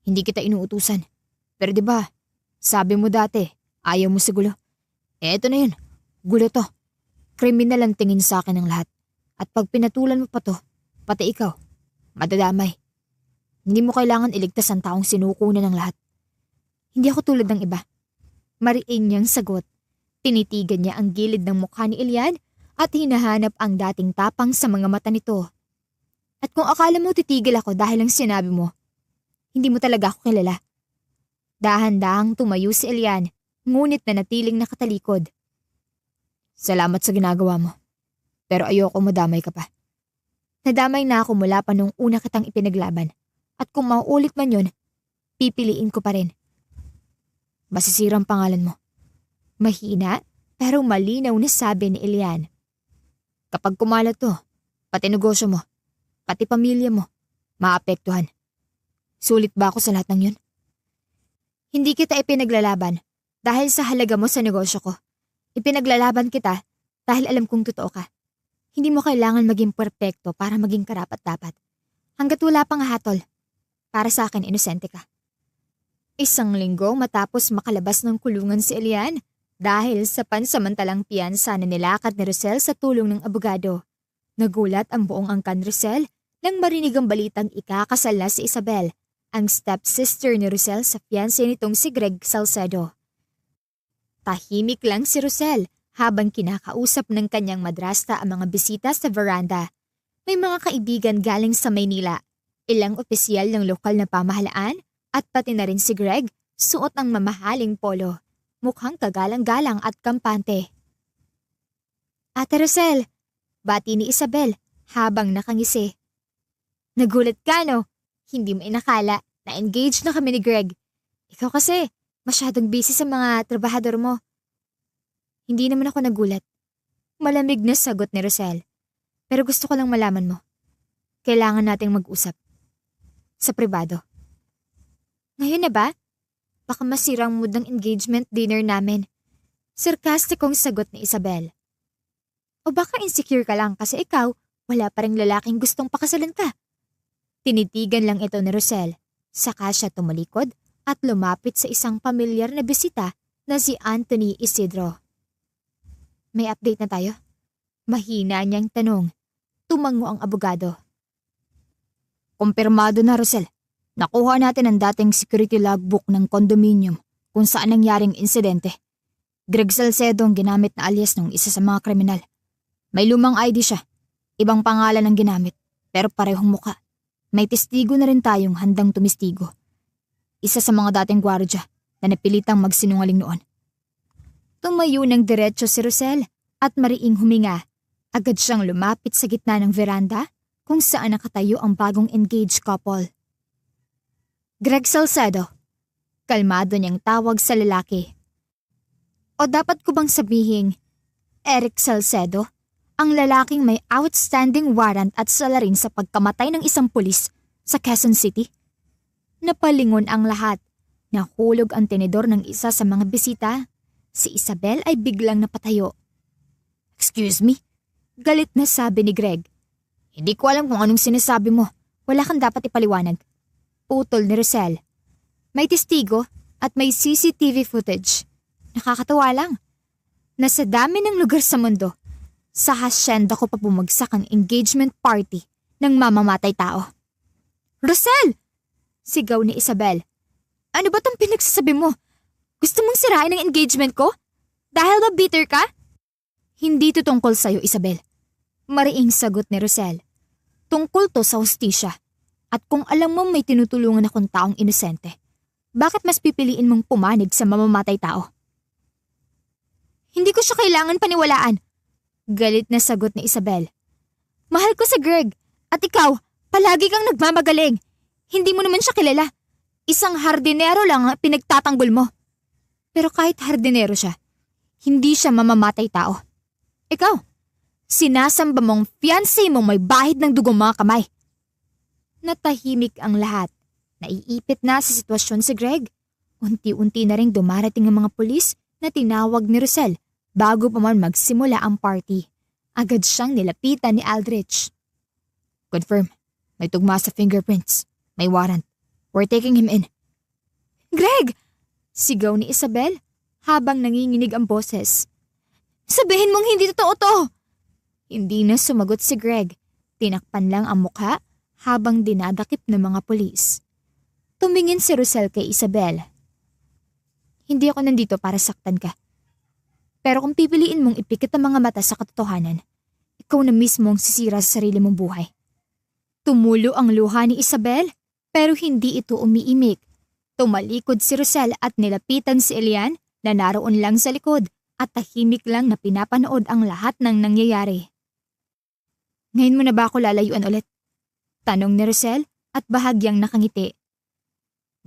Hindi kita inuutusan. Pero diba, sabi mo dati, ayaw mo sa gulo. Eto na yun, gulo to. Kriminal ang tingin sa akin ng lahat. At pag pinatulan mo pa to, pati ikaw, madadamay. Hindi mo kailangan iligtas ang taong sinukunan ng lahat. Hindi ako tulad ng iba. Mariin niyang sagot. Tinitigan niya ang gilid ng mukha ni Elian at hinahanap ang dating tapang sa mga mata nito. At kung akala mo titigil ako dahil lang sinabi mo, hindi mo talaga ako kilala. Dahan-dahang tumayo si Elian, ngunit nanatiling nakatalikod. Salamat sa ginagawa mo, pero ayoko madamay ka pa. Nadamay na ako mula pa nung una kitang ipinaglaban, at kung mauulit man yun, pipiliin ko pa rin. Masisirang pangalan mo. Mahina pero malinaw na sabi ni Elian. Kapag kumalat to, pati negosyo mo, pati pamilya mo, maapektuhan. Sulit ba ako sa lahat ng yun? Hindi kita ipinaglalaban dahil sa halaga mo sa negosyo ko. Ipinaglalaban kita dahil alam kong totoo ka. Hindi mo kailangan maging perpekto para maging karapat-dapat. Hanggat wala pang hatol, para sa akin inosente ka. Isang linggo matapos makalabas ng kulungan si Elian dahil sa pansamantalang piyansa na nilakad ni Rosel sa tulong ng abogado. Nagulat ang buong angkan Rosel nang marinig ang balitang ikakasal na si Isabel, ang stepsister ni Rosel sa fiancé nitong si Greg Salcedo. Tahimik lang si Rosel habang kinakausap ng kanyang madrasta ang mga bisita sa veranda. May mga kaibigan galing sa Maynila, ilang opisyal ng lokal na pamahalaan at pati na rin si Greg suot ang mamahaling polo. Mukhang kagalang-galang at kampante. Ate Rosel, bati ni Isabel habang nakangisi. Nagulat ka no? Hindi mo inakala na engaged na kami ni Greg. Ikaw kasi, masyadong busy sa mga trabahador mo. Hindi naman ako nagulat. Malamig na sagot ni Rosel. Pero gusto ko lang malaman mo. Kailangan nating mag-usap. Sa pribado. Ngayon na ba? Baka masirang mood ng engagement dinner namin. Sarkastikong sagot ni Isabel. O baka insecure ka lang kasi ikaw, wala pa ring lalaking gustong pakasalan ka. Tinitigan lang ito ni Rosel. Saka siya tumalikod at lumapit sa isang pamilyar na bisita na si Anthony Isidro. May update na tayo? Mahina niyang tanong. Tumango ang abogado. Kumpirmado na, Rosel. Nakuha natin ang dating security logbook ng condominium kung saan nangyaring insidente. Greg Salcedo ang ginamit na alias ng isa sa mga kriminal. May lumang ID siya. Ibang pangalan ang ginamit, pero parehong muka. May testigo na rin tayong handang tumistigo. Isa sa mga dating gwardya na napilitang magsinungaling noon. Tumayo ng diretso si Rosel at mariing huminga. Agad siyang lumapit sa gitna ng veranda kung saan nakatayo ang bagong engaged couple. Greg Salcedo. Kalmado niyang tawag sa lalaki. O dapat ko bang sabihin, Eric Salcedo, ang lalaking may outstanding warrant at salarin sa pagkamatay ng isang pulis sa Quezon City? Napalingon ang lahat. Nahulog ang tinidor ng isa sa mga bisita. Si Isabel ay biglang napatayo. Excuse me? Galit na sabi ni Greg. Hindi ko alam kung anong sinasabi mo. Wala kang dapat ipaliwanag. Putol ni Rosel. May testigo at may CCTV footage. Nakakatawa lang. Nasa dami ng lugar sa mundo, sa hasyenda ko pa bumagsak ang engagement party ng mamamatay tao. Rosel! Sigaw ni Isabel. Ano ba tong pinagsasabi mo? Gusto mong sirain ang engagement ko? Dahil ba bitter ka? Hindi to tungkol sa'yo, Isabel. Mariing sagot ni Rosel. Tungkol to sa hustisya. At kung alam mo may tinutulungan akong taong inosente, bakit mas pipiliin mong pumanig sa mamamatay tao? Hindi ko siya kailangan paniwalaan. Galit na sagot ni Isabel. Mahal ko si Greg. At ikaw, palagi kang nagmamagaling. Hindi mo naman siya kilala. Isang hardinero lang ang pinagtatanggol mo. Pero kahit hardinero siya, hindi siya mamamatay tao. Ikaw, sinasamba mong fiancé mong may bahid ng dugong mga kamay. Natahimik ang lahat. Naiipit na sa sitwasyon si Greg. Unti-unti na rin dumarating ang mga pulis na tinawag ni Rosel bago pa man magsimula ang party. Agad siyang nilapitan ni Aldrich. Confirm, may tugma sa fingerprints. May warrant. We're taking him in. Greg! Sigaw ni Isabel habang nanginginig ang boses. Sabihin mong hindi totoo to! Hindi na sumagot si Greg. Tinakpan lang ang mukha habang dinadakip ng mga pulis. Tumingin si Rosel kay Isabel. Hindi ako nandito para saktan ka. Pero kung pipiliin mong ipikit ang mga mata sa katotohanan, ikaw na mismo ang sisira sa sarili mong buhay. Tumulo ang luha ni Isabel pero hindi ito umiimik. Tumalikod si Rosel at nilapitan si Elian na naroon lang sa likod at tahimik lang na pinapanood ang lahat ng nangyayari. Ngayon mo na ba ako lalayuan ulit? Tanong ni Rosel at bahagyang nakangiti.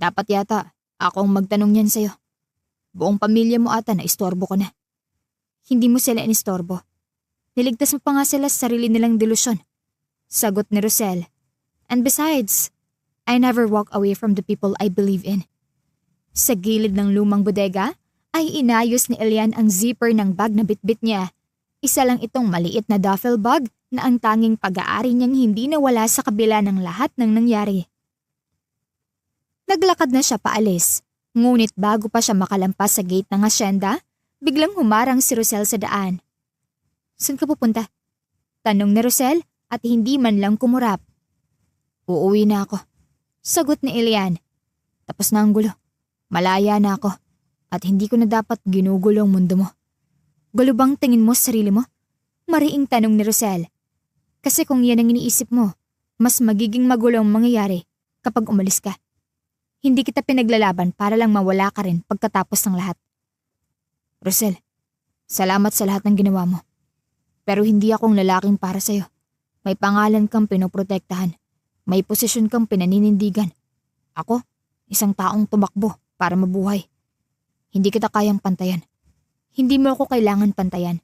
Dapat yata akong magtanong yan sa'yo. Buong pamilya mo ata na istorbo ko na. Hindi mo sila inistorbo. Niligtas mo pa nga sila sa sarili nilang delusyon. Sagot ni Rosel. And besides, I never walk away from the people I believe in. Sa gilid ng lumang bodega ay inayos ni Elian ang zipper ng bag na bitbit niya. Isa lang itong maliit na duffel bag na ang tanging pag-aari niyang hindi nawala sa kabila ng lahat ng nangyari. Naglakad na siya paalis, ngunit bago pa siya makalampas sa gate ng asyenda, biglang humarang si Rosel sa daan. Saan ka pupunta? Tanong ni Rosel at hindi man lang kumurap. Uuwi na ako. Sagot ni Elian. Tapos na ang gulo. Malaya na ako. At hindi ko na dapat ginugulo ang mundo mo. Gulo bang tingin mo sa sarili mo? Mariing tanong ni Rosel. Kasi kung yan ang iniisip mo, mas magiging magulo ang mangyayari kapag umalis ka. Hindi kita pinaglalaban para lang mawala ka rin pagkatapos ng lahat. Rosel, salamat sa lahat ng ginawa mo. Pero hindi akong lalaking para sa'yo. May pangalan kang pinoprotektahan. May posisyon kang pinaninindigan. Ako, isang taong tumakbo para mabuhay. Hindi kita kayang pantayan. Hindi mo ako kailangan pantayan.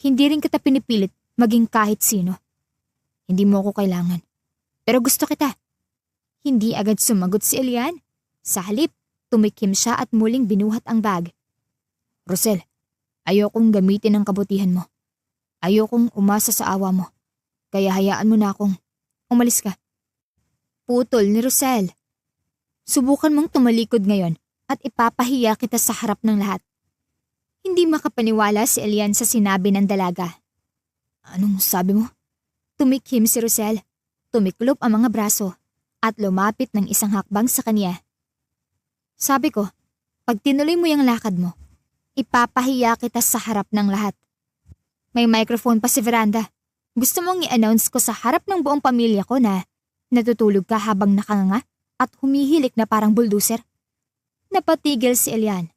Hindi rin kita pinipilit maging kahit sino. Hindi mo ako kailangan. Pero gusto kita. Hindi agad sumagot si Elian. Sa halip, tumikim siya at muling binuhat ang bag. Rosel, ayokong gamitin ang kabutihan mo. Ayokong umasa sa awa mo. Kaya hayaan mo na akong umalis ka. Putol ni Rosel. Subukan mong tumalikod ngayon at ipapahiya kita sa harap ng lahat. Hindi makapaniwala si Elian sa sinabi ng dalaga. Anong sabi mo? Tumikhim si Rosel. Tumiklop ang mga braso at lumapit ng isang hakbang sa kanya. Sabi ko, pag tinuloy mo yung lakad mo, ipapahiya kita sa harap ng lahat. May microphone pa si Veranda. Gusto mong i-announce ko sa harap ng buong pamilya ko na natutulog ka habang nakanganga at humihilik na parang bulldozer? Napatigil si Elian.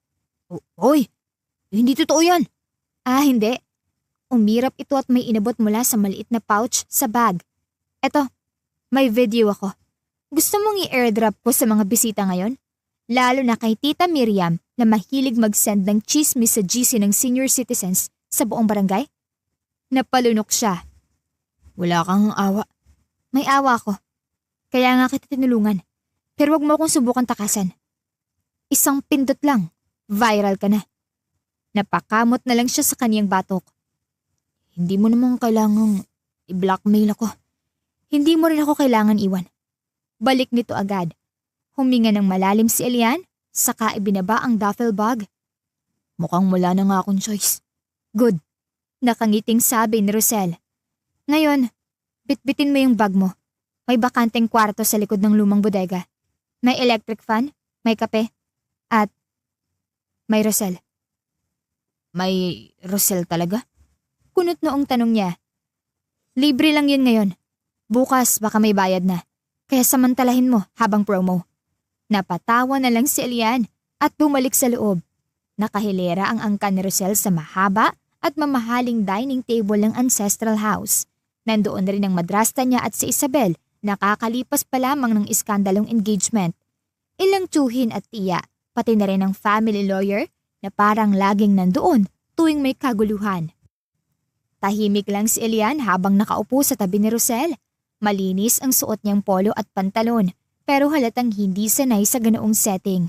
Oy, hindi totoo yan. Ah, hindi. Umirap ito at may inabot mula sa maliit na pouch sa bag. Eto, may video ako. Gusto mong i-airdrop ko sa mga bisita ngayon? Lalo na kay Tita Miriam na mahilig mag-send ng chismis sa GC ng senior citizens sa buong barangay? Napalunok siya. Wala kang awa. May awa ako. Kaya nga kita tinulungan. Pero wag mo akong subukan takasan. Isang pindot lang, viral ka na. Napakamot na lang siya sa kaniyang batok. Hindi mo naman kailangang i-blackmail ako. Hindi mo rin ako kailangan iwan. Balik nito agad. Huminga ng malalim si Elian, saka ibinaba ang duffel bag. Mukhang wala na nga akong choice. Good. Nakangiting sabi ni Rosel. Ngayon, bitbitin mo yung bag mo. May bakanteng kwarto sa likod ng lumang bodega. May electric fan, may kape, at may Rosel. May Rosel talaga? Kunot noong tanong niya. Libre lang yun ngayon. Bukas baka may bayad na. Kaya samantalahin mo habang promo. Napatawa na lang si Elian at bumalik sa loob. Nakahilera ang angkan ni Rosel sa mahaba at mamahaling dining table ng ancestral house. Nandoon rin ang madrasta niya at si Isabel, nakakalipas pa lamang ng iskandalong engagement. Ilang tsuhin at tiya, pati na rin ang family lawyer na parang laging nandoon tuwing may kaguluhan. Tahimik lang si Elian habang nakaupo sa tabi ni Rosel. Malinis ang suot niyang polo at pantalon pero halatang hindi sanay sa ganoong setting.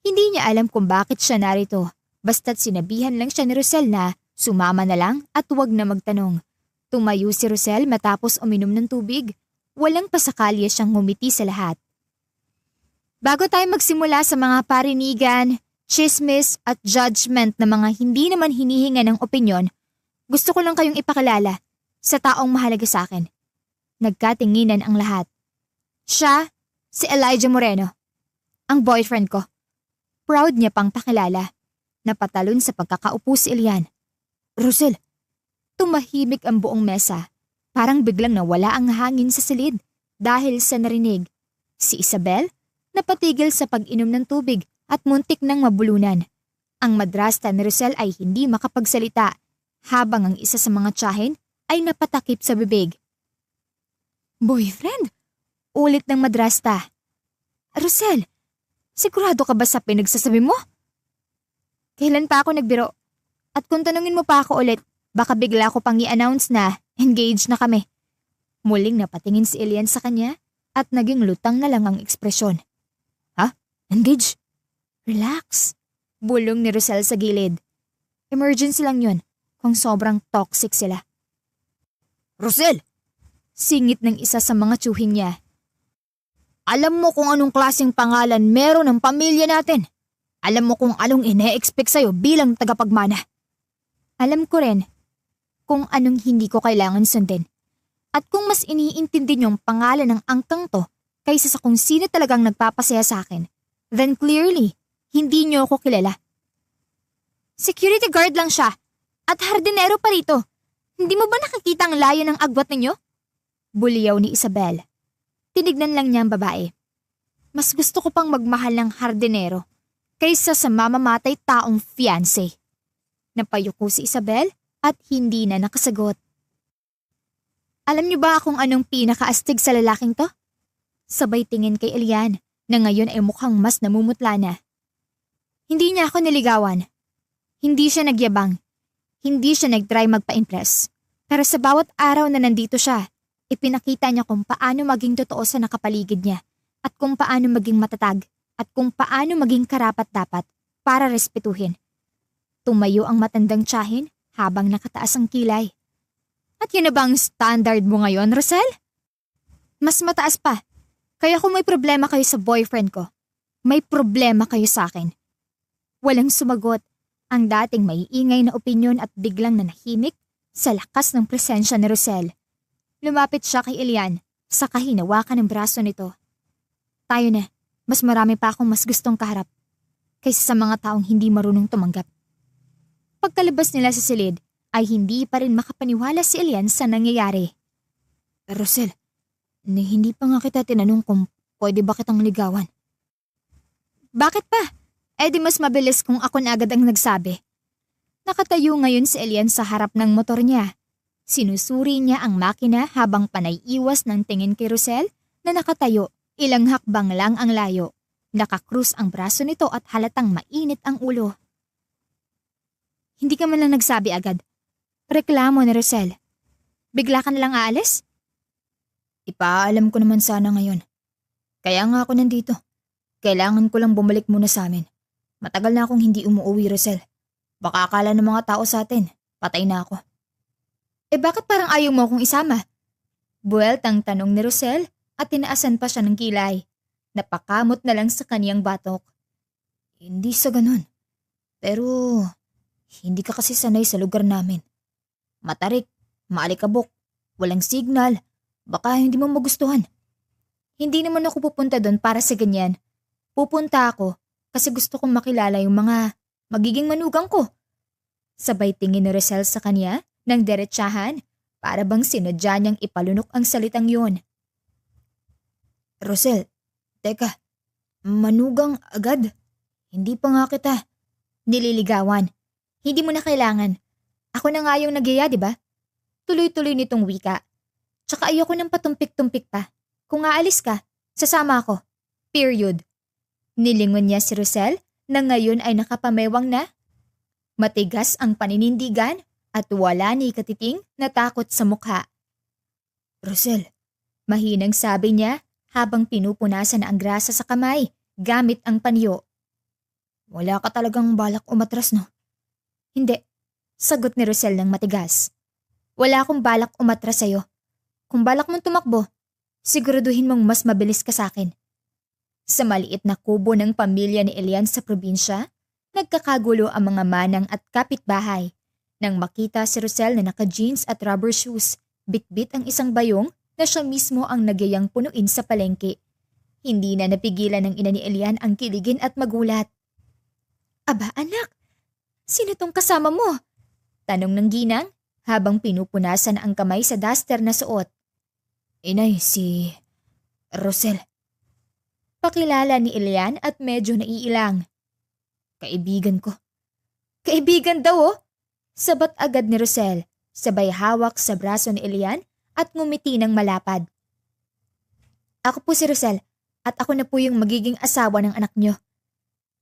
Hindi niya alam kung bakit siya narito, basta't sinabihan lang siya ni Rosel na sumama na lang at huwag na magtanong. Tumayo si Rosel matapos uminom ng tubig. Walang pasakalya siyang ngumiti sa lahat. Bago tayo magsimula sa mga parinigan, chismis at judgment na mga hindi naman hinihinga ng opinyon, gusto ko lang kayong ipakilala sa taong mahalaga sa akin. Nagkatinginan ang lahat. Siya, si Elijah Moreno, ang boyfriend ko. Proud niya pang pakilala. Napatalon sa pagkakaupo si Elian. Rosel, tumahimik ang buong mesa. Parang biglang nawala ang hangin sa silid dahil sa narinig. Si Isabel, napatigil sa pag-inom ng tubig at muntik nang mabulunan. Ang madrasta ni Rosel ay hindi makapagsalita habang ang isa sa mga tiyahin ay napatakip sa bibig. Boyfriend? Ulit ng madrasta. Rosel, sigurado ka ba sa pinagsasabi mo? Kailan pa ako nagbiro? At kung tanungin mo pa ako ulit, baka bigla ko pang i-announce na engaged na kami. Muling napatingin si Elian sa kanya at naging lutang na lang ang ekspresyon. Ha? Engaged? Relax. Bulong ni Rosel sa gilid. Emergency lang yun kung sobrang toxic sila. Rosel! Singit ng isa sa mga tsuhin niya. Alam mo kung anong klaseng pangalan meron ng pamilya natin. Alam mo kung anong ine-expect sa'yo bilang tagapagmana. Alam ko rin kung anong hindi ko kailangan sundin. At kung mas iniintindi niyong pangalan ng angkang to kaysa sa kung sino talagang nagpapasaya sa akin, then clearly, hindi niyo ako kilala. Security guard lang siya at hardinero pa rito. Hindi mo ba nakikita ang layo ng agwat ninyo? Buliyaw ni Isabel. Tinignan lang niya ang babae. Mas gusto ko pang magmahal ng hardinero kaysa sa mamamatay taong fiancé. Napayuko si Isabel at hindi na nakasagot. Alam niyo ba kung anong pinakaastig sa lalaking to? Sabay tingin kay Elian na ngayon ay mukhang mas namumutla na. Hindi niya ako niligawan. Hindi siya nagyabang. Hindi siya nagtry magpa-impress. Pero sa bawat araw na nandito siya, ipinakita niya kung paano maging totoo sa nakapaligid niya at kung paano maging matatag at kung paano maging karapat-dapat para respetuhin. Tumayo ang matandang tiyahin habang nakataas ang kilay. At yun na ba ang standard mo ngayon, Rosel? Mas mataas pa. Kaya kung may problema kayo sa boyfriend ko, may problema kayo sa akin. Walang sumagot ang dating maiingay na opinyon at biglang nanahimik sa lakas ng presensya ni Rosel. Lumapit siya kay Elian, saka hinawakan ng braso nito. Tayo na, mas marami pa akong mas gustong kaharap kaysa sa mga taong hindi marunong tumanggap. Pagkalabas nila sa silid, ay hindi pa rin makapaniwala si Elian sa nangyayari. Rosel, hindi pa nga kita tinanong kung pwede ba kitang ligawan. Bakit pa? Eh di mas mabilis kung ako na agad ang nagsabi. Nakatayo ngayon si Elian sa harap ng motor niya. Sinusuri niya ang makina habang panay iwas ng tingin kay Rosel na nakatayo, ilang hakbang lang ang layo. Nakakrus ang braso nito at halatang mainit ang ulo. Hindi ka man lang nagsabi agad. Reklamo ni Rosel. Bigla ka nalang aalis? Ipaalam ko naman sana ngayon. Kaya nga ako nandito. Kailangan ko lang bumalik muna sa amin. Matagal na akong hindi umuwi, Rosel. Baka akala ng mga tao sa atin, patay na ako. Bakit parang ayaw mo akong isama? Buweltang tanong ni Rosel at tinaasan pa siya ng kilay. Napakamot na lang sa kaniyang batok. Hindi sa ganun. Pero hindi ka kasi sanay sa lugar namin. Matarik, maalikabok, walang signal, baka hindi mo magustuhan. Hindi naman ako pupunta doon para sa ganyan. Pupunta ako kasi gusto kong makilala yung mga magiging manugang ko. Sabay tingin ni Rosel sa kanya ng derechahan para bang sinadya niyang ipalunok ang salitang yun. Rosel, teka, manugang agad? Hindi pa nga kita nililigawan. Hindi mo na kailangan. Ako na nga yung nagyaya, di ba? Tuloy-tuloy nitong wika. Tsaka ayoko ng patumpik-tumpik pa. Kung aalis ka, sasama ako. Period. Nilingon niya si Rosel na ngayon ay nakapamewang na. Matigas ang paninindigan at wala ni katiting na takot sa mukha. Rosel, mahinang sabi niya habang pinupunasan na ang grasa sa kamay gamit ang panyo. Wala ka talagang balak umatras, no? Hindi, sagot ni Rosel ng matigas. Wala akong balak umatras sa'yo. Kung balak mong tumakbo, siguraduhin mong mas mabilis ka sa akin. Sa maliit na kubo ng pamilya ni Elian sa probinsya, nagkakagulo ang mga manang at kapitbahay. Nang makita si Rosel na naka-jeans at rubber shoes, bitbit ang isang bayong na siya mismo ang nagyayang punuin sa palengke. Hindi na napigilan ng ina ni Elian ang kiligin at magulat. Aba anak, sino tong kasama mo? Tanong ng ginang habang pinupunasan ang kamay sa duster na suot. Inay, si Rosel. Pakilala ni Elian at medyo naiilang. Kaibigan ko. Kaibigan daw oh? Sabat agad ni Rosel, sabay hawak sa braso ni Elian at ngumiti ng malapad. Ako po si Rosel at ako na po yung magiging asawa ng anak niyo.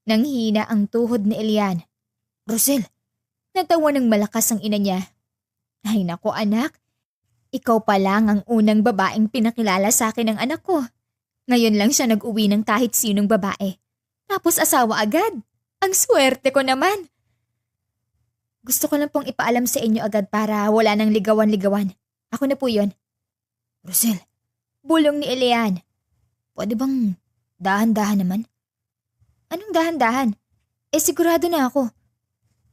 Nanghina ang tuhod ni Elian. Rosel, natawa ng malakas ang ina niya. Ay nako anak, ikaw pa lang ang unang babaeng pinakilala sa akin ng anak ko. Ngayon lang siya nag-uwi ng kahit sinong babae. Tapos asawa agad. Ang swerte ko naman. Gusto ko lang pong ipaalam sa inyo agad para wala nang ligawan-ligawan. Ako na po yun. Rosel, bulong ni Elian. Pwede bang dahan-dahan naman? Anong dahan-dahan? Sigurado na ako.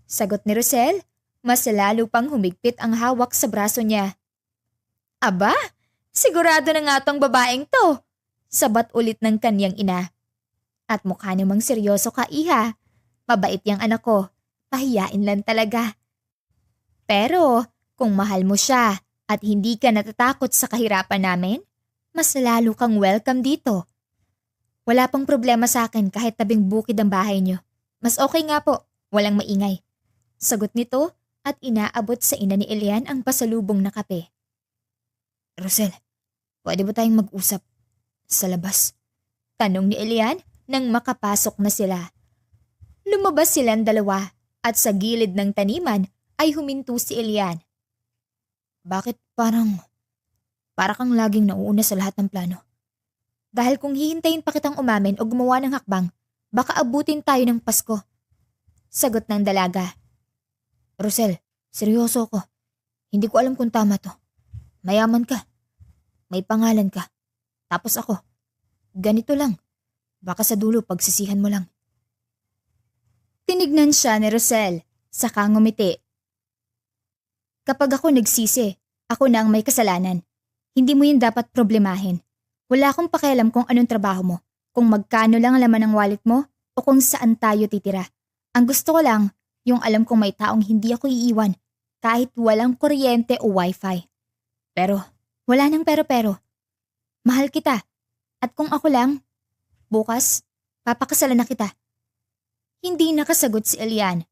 Sagot ni Rosel, mas lalo pang humigpit ang hawak sa braso niya. Aba, sigurado na nga tong babaeng to. Sabat ulit ng kanyang ina. At mukha namang seryoso ka, iha. Mabait yang anak ko. Pahiyain lang talaga. Pero kung mahal mo siya at hindi ka natatakot sa kahirapan namin, mas lalo kang welcome dito. Wala pang problema sa akin kahit tabing bukid ang bahay niyo. Mas okay nga po, walang maingay. Sagot nito at inaabot sa ina ni Elian ang pasalubong na kape. Rosel, pwede ba tayong mag-usap sa labas? Tanong ni Elian nang makapasok na sila. Lumabas silang dalawa at sa gilid ng taniman ay huminto si Elian. Bakit para kang laging nauuna sa lahat ng plano? Dahil kung hihintayin pa kitang umamin o gumawa ng hakbang, baka abutin tayo ng Pasko. Sagot ng dalaga. Rosel, seryoso ko. Hindi ko alam kung tama to. Mayaman ka. May pangalan ka. Tapos ako. Ganito lang. Baka sa dulo pagsisihan mo lang. Tinignan siya ni Rosel, saka ngumiti. Kapag ako nagsisi, ako na ang may kasalanan. Hindi mo yun dapat problemahin. Wala akong pakialam kung anong trabaho mo, kung magkano lang ang laman ng wallet mo, o kung saan tayo titira. Ang gusto ko lang, yung alam kong may taong hindi ako iiwan, kahit walang kuryente o wifi. Pero, wala nang pero-pero. Mahal kita. At kung ako lang, bukas, papakasalan na kita. Hindi nakasagot si Elian.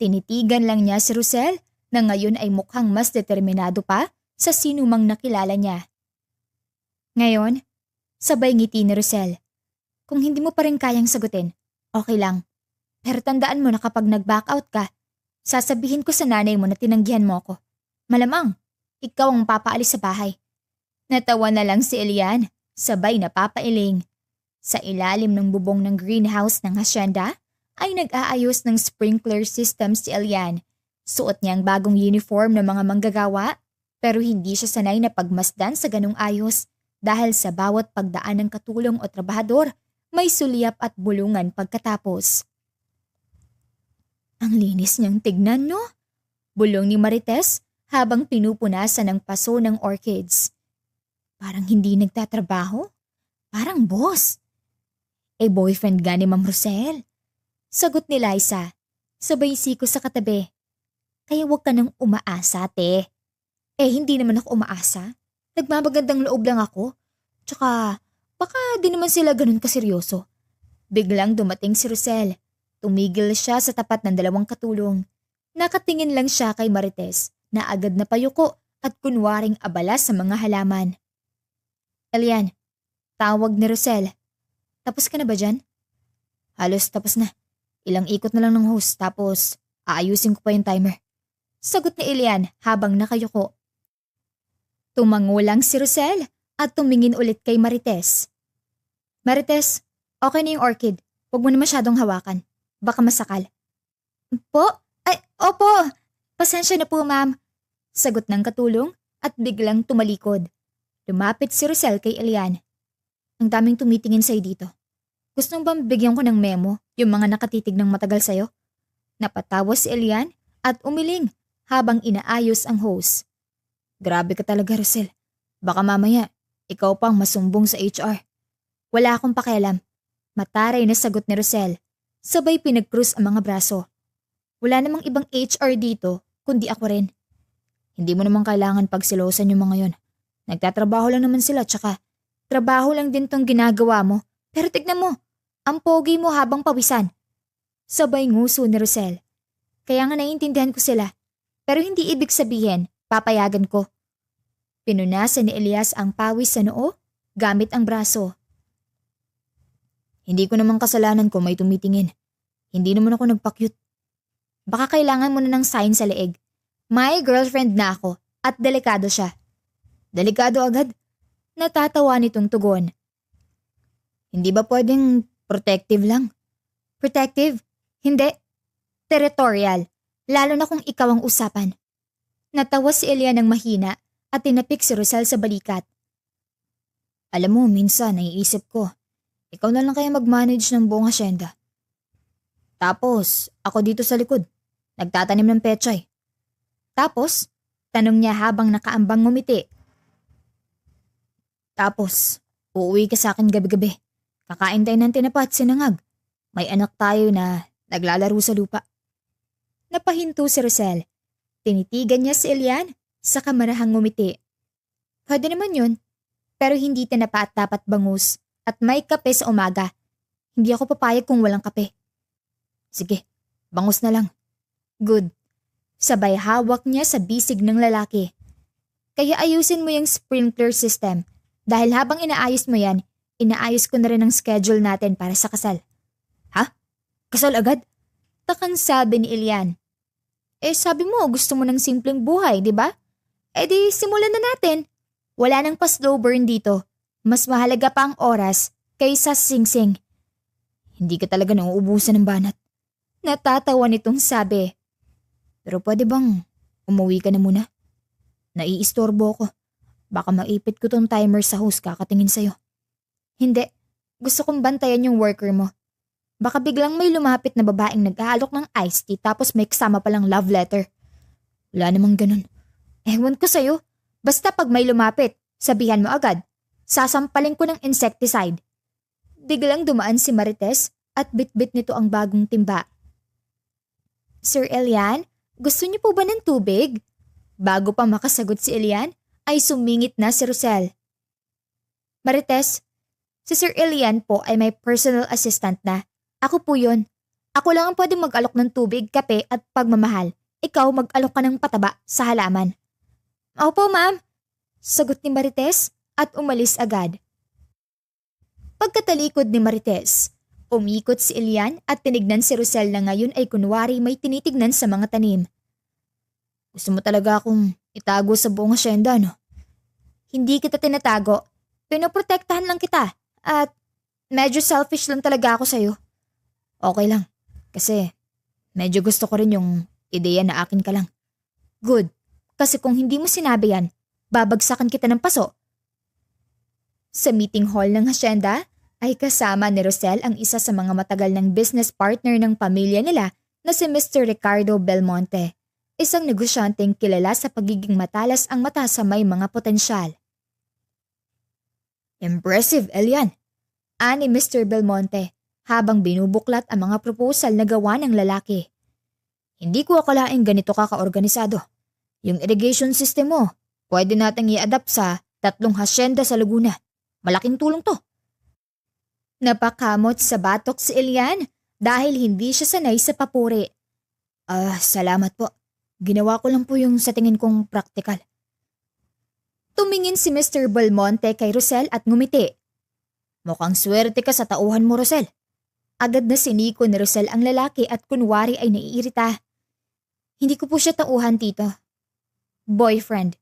Tinitigan lang niya si Rosel na ngayon ay mukhang mas determinado pa sa sinumang nakilala niya. Ngayon, sabay ngiti ni Rosel. Kung hindi mo pa rin kayang sagutin, okay lang. Pero tandaan mo na kapag nag-back out ka, sasabihin ko sa nanay mo na tinanggihan mo ako. Malamang, ikaw ang papaalis sa bahay. Natawa na lang si Elian, sabay na papailing. Sa ilalim ng bubong ng greenhouse ng hasyenda, ay nag-aayos ng sprinkler system si Elian. Suot niya ang bagong uniform ng mga manggagawa, pero hindi siya sanay na pagmasdan sa ganung ayos dahil sa bawat pagdaan ng katulong o trabahador, may sulyap at bulungan pagkatapos. Ang linis niyang tignan, no? Bulong ni Marites habang pinupunasan ng paso ng orchids. Parang hindi nagtatrabaho. Parang boss. Boyfriend ga ni Ma'am Rosel. Sagot ni Liza, sabay siko sa katabi. Kaya huwag ka nang umaasa, te. Hindi naman ako umaasa. Nagmamagandang loob lang ako. Tsaka, baka di naman sila ganun kaseryoso. Biglang dumating si Rosel. Tumigil siya sa tapat ng dalawang katulong. Nakatingin lang siya kay Marites na agad na payuko at kunwaring abala sa mga halaman. Elian, tawag ni Rosel. Tapos ka na ba dyan? Halos tapos na. Ilang ikot na lang ng hose tapos aayusin ko pa yung timer. Sagot ni Elian habang nakayuko. Tumango lang si Rosel at tumingin ulit kay Marites. Marites, okay na yung orchid. Huwag mo na masyadong hawakan. Baka masakal. Po? Opo. Pasensya na po, ma'am. Sagot ng katulong at biglang tumalikod. Lumapit si Rosel kay Elian. Ang daming tumitingin sa'yo dito. Gusto mo bang bigyan ko ng memo yung mga nakatitig ng matagal sa'yo? Napatawa si Elian at umiling habang inaayos ang hose. Grabe ka talaga, Rosel. Baka mamaya, ikaw pang masumbong sa HR. Wala akong pakialam. Mataray na sagot ni Rosel. Sabay pinag-cruise ang mga braso. Wala namang ibang HR dito, kundi ako rin. Hindi mo naman kailangan pagsilosan yung mga yon. Nagtatrabaho lang naman sila, tsaka trabaho lang din tong ginagawa mo. Pero tignan mo, ang pogi mo habang pawisan. Sabay nguso ni Rosel. Kaya nga naiintindihan ko sila. Pero hindi ibig sabihin, papayagan ko. Pinunasan ni Elias ang pawis sa noo gamit ang braso. Hindi ko naman kasalanan kung may tumitingin. Hindi naman ako nagpakyut. Baka kailangan mo na ng sign sa leeg. May girlfriend na ako at delikado siya. Delikado agad? Natatawa nitong tugon. Hindi ba pwedeng protective lang? Protective? Hindi. Territorial. Lalo na kung ikaw ang usapan. Natawa si Elia ng mahina at tinapik si Rosel sa balikat. Alam mo, minsan naiisip ko, ikaw na lang kaya mag-manage ng buong asyenda. Tapos, ako dito sa likod, nagtatanim ng pechay. Tapos, tanong niya habang nakaambang ngumiti. Tapos, uuwi ka sa akin gabi-gabi. Kakain tayo ng tinapa at sinangag. May anak tayo na naglalaro sa lupa. Napahinto si Rosel. Tinitigan niya si Elian sa kamarahang ngumiti. Pwede naman yun, pero hindi tinapa at dapat bangus at may kape sa umaga. Hindi ako papayag kung walang kape. Sige, bangus na lang. Good. Sabay hawak niya sa bisig ng lalaki. Kaya ayusin mo yung sprinkler system dahil habang inaayos mo yan, inaayos ko na rin ang schedule natin para sa kasal. Ha? Kasal agad? Takang sabi ni Elian. Sabi mo gusto mo ng simpleng buhay, di ba? Di simulan na natin. Wala nang pa-slow burn dito. Mas mahalaga pa ang oras kaysa singsing. Hindi ka talaga nauubusan ng banat. Natatawa nitong sabi. Pero pwede bang umuwi ka na muna? Naiistorbo ko. Baka maipit ko tong timer sa host kakatingin sa'yo. Hindi. Gusto kong bantayan yung worker mo. Baka biglang may lumapit na babaeng nag-aalok ng iced tea tapos may kasama palang love letter. Wala namang ganun. Ewan ko sa'yo. Basta pag may lumapit, sabihan mo agad. Sasampalin ko ng insecticide. Biglang dumaan si Marites at bitbit nito ang bagong timba. Sir Elian, gusto niyo po ba ng tubig? Bago pa makasagot si Elian, ay sumingit na si Rosel. Marites, si Sir Elian po ay may personal assistant na. Ako po yun. Ako lang ang pwedeng mag-alok ng tubig, kape at pagmamahal. Ikaw mag-alok ka ng pataba sa halaman. Opo, ma'am. Sagot ni Marites at umalis agad. Pagkatalikod ni Marites, umikot si Elian at tinignan si Rosel na ngayon ay kunwari may tinitignan sa mga tanim. Gusto mo talaga akong itago sa buong asyenda, no? Hindi kita tinatago. Pinoprotektahan lang kita at medyo selfish lang talaga ako sa'yo. Okay lang, kasi medyo gusto ko rin yung ideya na akin ka lang. Good, kasi kung hindi mo sinabi yan, babagsakan kita ng paso. Sa meeting hall ng hasyenda ay kasama ni Rosel ang isa sa mga matagal ng business partner ng pamilya nila na si Mr. Ricardo Belmonte, isang negosyanteng kilala sa pagiging matalas ang mata sa may mga potensyal. Impressive, Elian, ani Mr. Belmonte habang binubuklat ang mga proposal na gawa ng lalaki. Hindi ko akalaing ganito ka kaorganisado. Yung irrigation system mo, pwede nating i-adapt sa 3 hasyenda sa Laguna. Malaking tulong to. Napakamot sa batok si Elian dahil hindi siya sanay sa papuri. Salamat po. Ginawa ko lang po yung sa tingin kong praktikal. Tumingin si Mr. Belmonte kay Rosel at ngumiti. Mukhang swerte ka sa tauhan mo, Rosel. Agad na siniko ni Rosel ang lalaki at kunwari ay naiirita. Hindi ko po siya tauhan, tito. Boyfriend.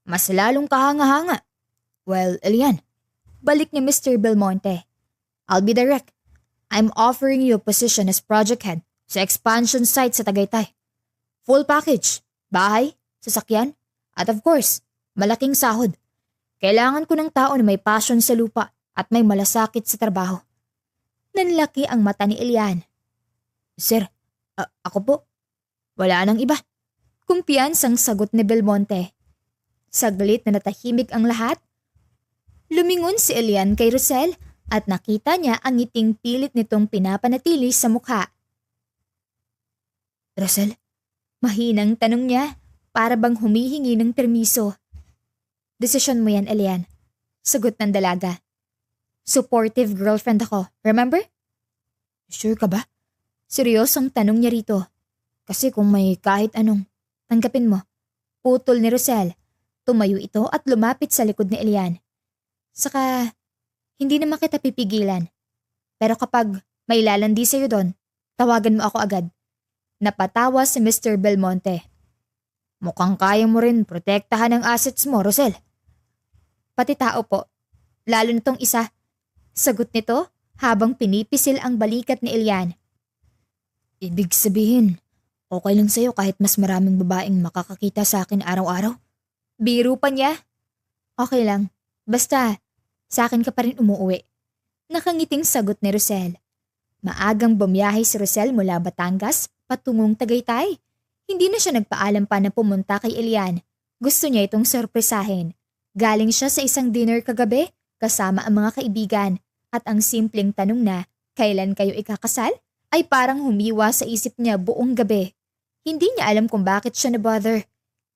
Mas lalong kahanga-hanga. Well, Elian, balik ni Mr. Belmonte. I'll be direct. I'm offering you a position as project head sa expansion site sa Tagaytay. Full package, bahay, sasakyan, at of course, malaking sahod. Kailangan ko ng tao na may passion sa lupa at may malasakit sa trabaho. Nanlaki ang mata ni Elian. Sir, ako po. Wala nang iba. Kumpiyansang sagot ni Belmonte. Saglit na natahimik ang lahat. Lumingon si Elian kay Rosel at nakita niya ang ngiting pilit nitong pinapanatili sa mukha. Rosel, mahinang tanong niya para bang humihingi ng permiso. Desisyon mo yan, Elian. Sagot ng dalaga. Supportive girlfriend ako, remember? Sure ka ba? Seryosong tanong niya rito. Kasi kung may kahit anong, tanggapin mo. Putol ni Rosel. Tumayo ito at lumapit sa likod ni Elian. Saka, hindi naman kita pipigilan. Pero kapag may lalandi sa'yo doon, tawagan mo ako agad. Napatawa si Mr. Belmonte. Mukhang kaya mo rin protektahan ang assets mo, Rosel. Pati tao po. Lalo nitong isa. Sagot nito habang pinipisil ang balikat ni Elian. Ibig sabihin, okay lang sa'yo kahit mas maraming babaeng makakakita sa akin araw-araw? Biro pa niya. Okay lang. Basta, sa akin ka pa rin umuwi. Nakangiting sagot ni Rosel. Maagang bumiyahe si Rosel mula Batangas patungong Tagaytay. Hindi na siya nagpaalam pa na pumunta kay Elian. Gusto niya itong sorpresahin. Galing siya sa isang dinner kagabi kasama ang mga kaibigan at ang simpleng tanong na kailan kayo ikakasal ay parang humiwa sa isip niya buong gabi. Hindi niya alam kung bakit siya na-bother.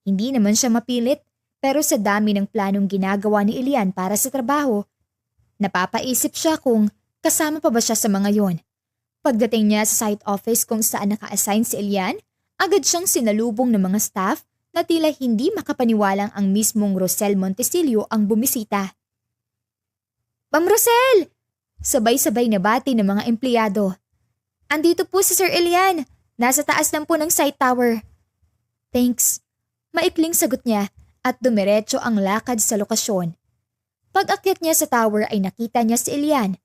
Hindi naman siya mapilit pero sa dami ng planong ginagawa ni Elian para sa trabaho, napapaisip siya kung kasama pa ba siya sa mga yon. Pagdating niya sa site office kung saan naka-assign si Elian, agad siyang sinalubong ng mga staff na tila hindi makapaniwalang ang mismong Rosel Montesilio ang bumisita. Ma'am Rosel! Sabay-sabay na bati ng mga empleyado. Andito po si Sir Elian. Nasa taas lang po ng site tower. Thanks. Maikling sagot niya at dumiretso ang lakad sa lokasyon. Pag-akyat niya sa tower ay nakita niya si Elian.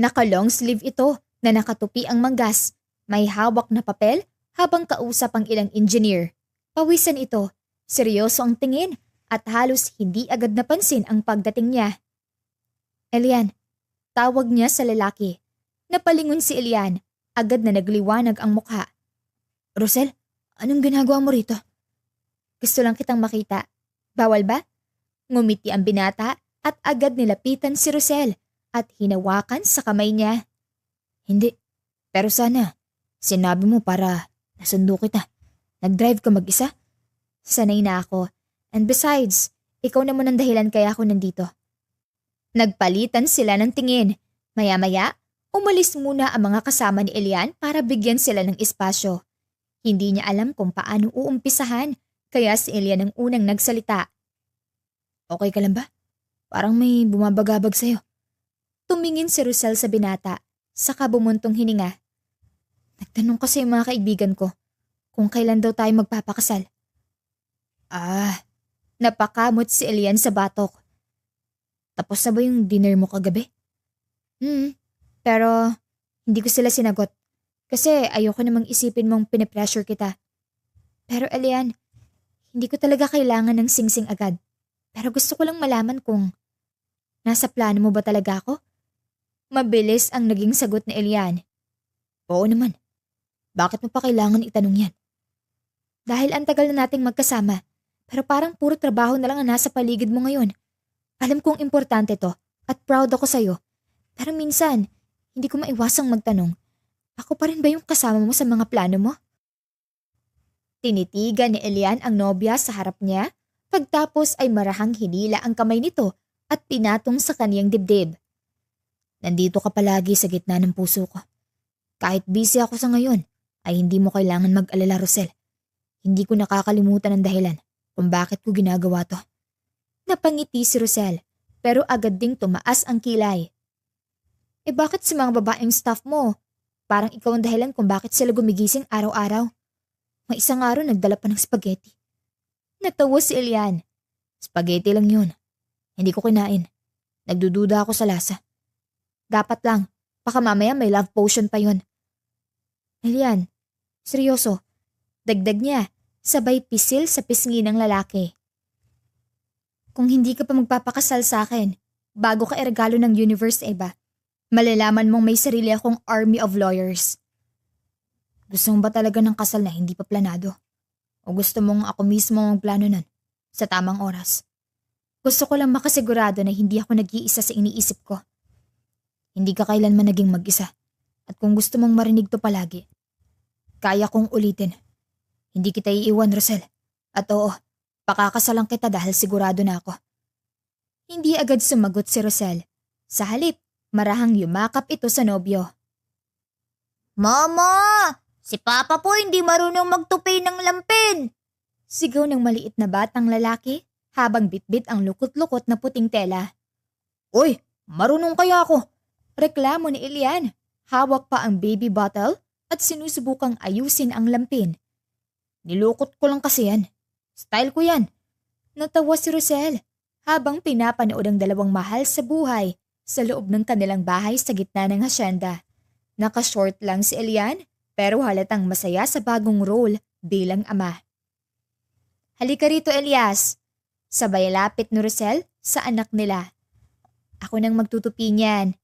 Naka-long sleeve ito na nakatupi ang manggas. May hawak na papel habang kausap ang ilang engineer. Pawisan ito, seryoso ang tingin at halos hindi agad napansin ang pagdating niya. Elian, tawag niya sa lalaki. Napalingon si Elian, agad na nagliwanag ang mukha. Rosel, anong ginagawa mo rito? Gusto lang kitang makita. Bawal ba? Ngumiti ang binata at agad nilapitan si Rosel at hinawakan sa kamay niya. Hindi, pero sana, sinabi mo para nasundo kita. Nag-drive ka mag-isa? Sanay na ako. And besides, ikaw naman ang dahilan kaya ako nandito. Nagpalitan sila ng tingin. Maya-maya, Umalis muna ang mga kasama ni Elian para bigyan sila ng espasyo. Hindi niya alam kung paano uumpisahan, kaya si Elian ang unang nagsalita. Okay ka lang ba? Parang may bumabagabag sa'yo. Tumingin si Rosel sa binata, saka bumuntong hininga. Nagtanong kasi yung mga kaibigan ko kung kailan daw tayo magpapakasal. Napakamot si Elian sa batok. Tapos na ba yung dinner mo kagabi? Pero hindi ko sila sinagot kasi ayoko namang isipin mong pinipressure kita. Pero Elian, hindi ko talaga kailangan ng singsing agad. Pero gusto ko lang malaman kung nasa plano mo ba talaga ako? Mabilis ang naging sagot ni Elian. Oo naman. Bakit mo pa kailangan itanong yan? Dahil ang tagal na nating magkasama, pero parang puro trabaho na lang ang nasa paligid mo ngayon. Alam kong importante to at proud ako sa'yo. Pero minsan, hindi ko maiwasang magtanong, ako pa rin ba yung kasama mo sa mga plano mo? Tinitigan ni Elian ang nobya sa harap niya, pagtapos ay marahang hinila ang kamay nito at pinatong sa kaniyang dibdib. Nandito ka palagi sa gitna ng puso ko. Kahit busy ako sa ngayon, ay hindi mo kailangan mag-alala, Rosel. Hindi ko nakakalimutan ang dahilan kung bakit ko ginagawa to. Napangiti si Rosel, pero agad ding tumaas ang kilay. Bakit si mga babaeng staff mo? Parang ikaw ang dahilan kung bakit sila gumigising araw-araw. May isang araw nagdala pa ng spaghetti. Natawa si Elian. Spaghetti lang yun. Hindi ko kinain. Nagdududa ako sa lasa. Dapat lang, baka mamaya may love potion pa yun. Elian, seryoso. Dagdag niya, sabay pisil sa pisngi ng lalaki. Kung hindi ka pa magpapakasal sa akin, bago ka iregalo ng universe, Eva, malalaman mong may sarili akong army of lawyers. Gusto mo ba talaga ng kasal na hindi pa planado? O gusto mong ako mismo ang plano nun, sa tamang oras? Gusto ko lang makasigurado na hindi ako nag-iisa sa iniisip ko. Hindi ka kailanman naging mag-isa. At kung gusto mong marinig to palagi, kaya kong ulitin. Hindi kita iiwan, Rosel. At oo, pakakasalan kita dahil sigurado na ako. Hindi agad sumagot si Rosel. Sa halip, marahang yumakap ito sa nobyo. Mama! Si Papa po hindi marunong magtupi ng lampin! Sigaw ng maliit na batang lalaki habang bitbit ang lukot-lukot na puting tela. Uy! Marunong kaya ako! Reklamo ni Elian. Hawak pa ang baby bottle at sinusubukang ayusin ang lampin. Nilukot ko lang kasi yan. Style ko yan. Natawa si Rosel habang pinapanood ang dalawang mahal sa buhay sa loob ng kanilang bahay sa gitna ng hasyenda. Naka-short lang si Elian pero halatang masaya sa bagong role bilang ama. Halika rito, Elias. Sabay lapit ni Rosel sa anak nila. Ako nang magtutupi niyan.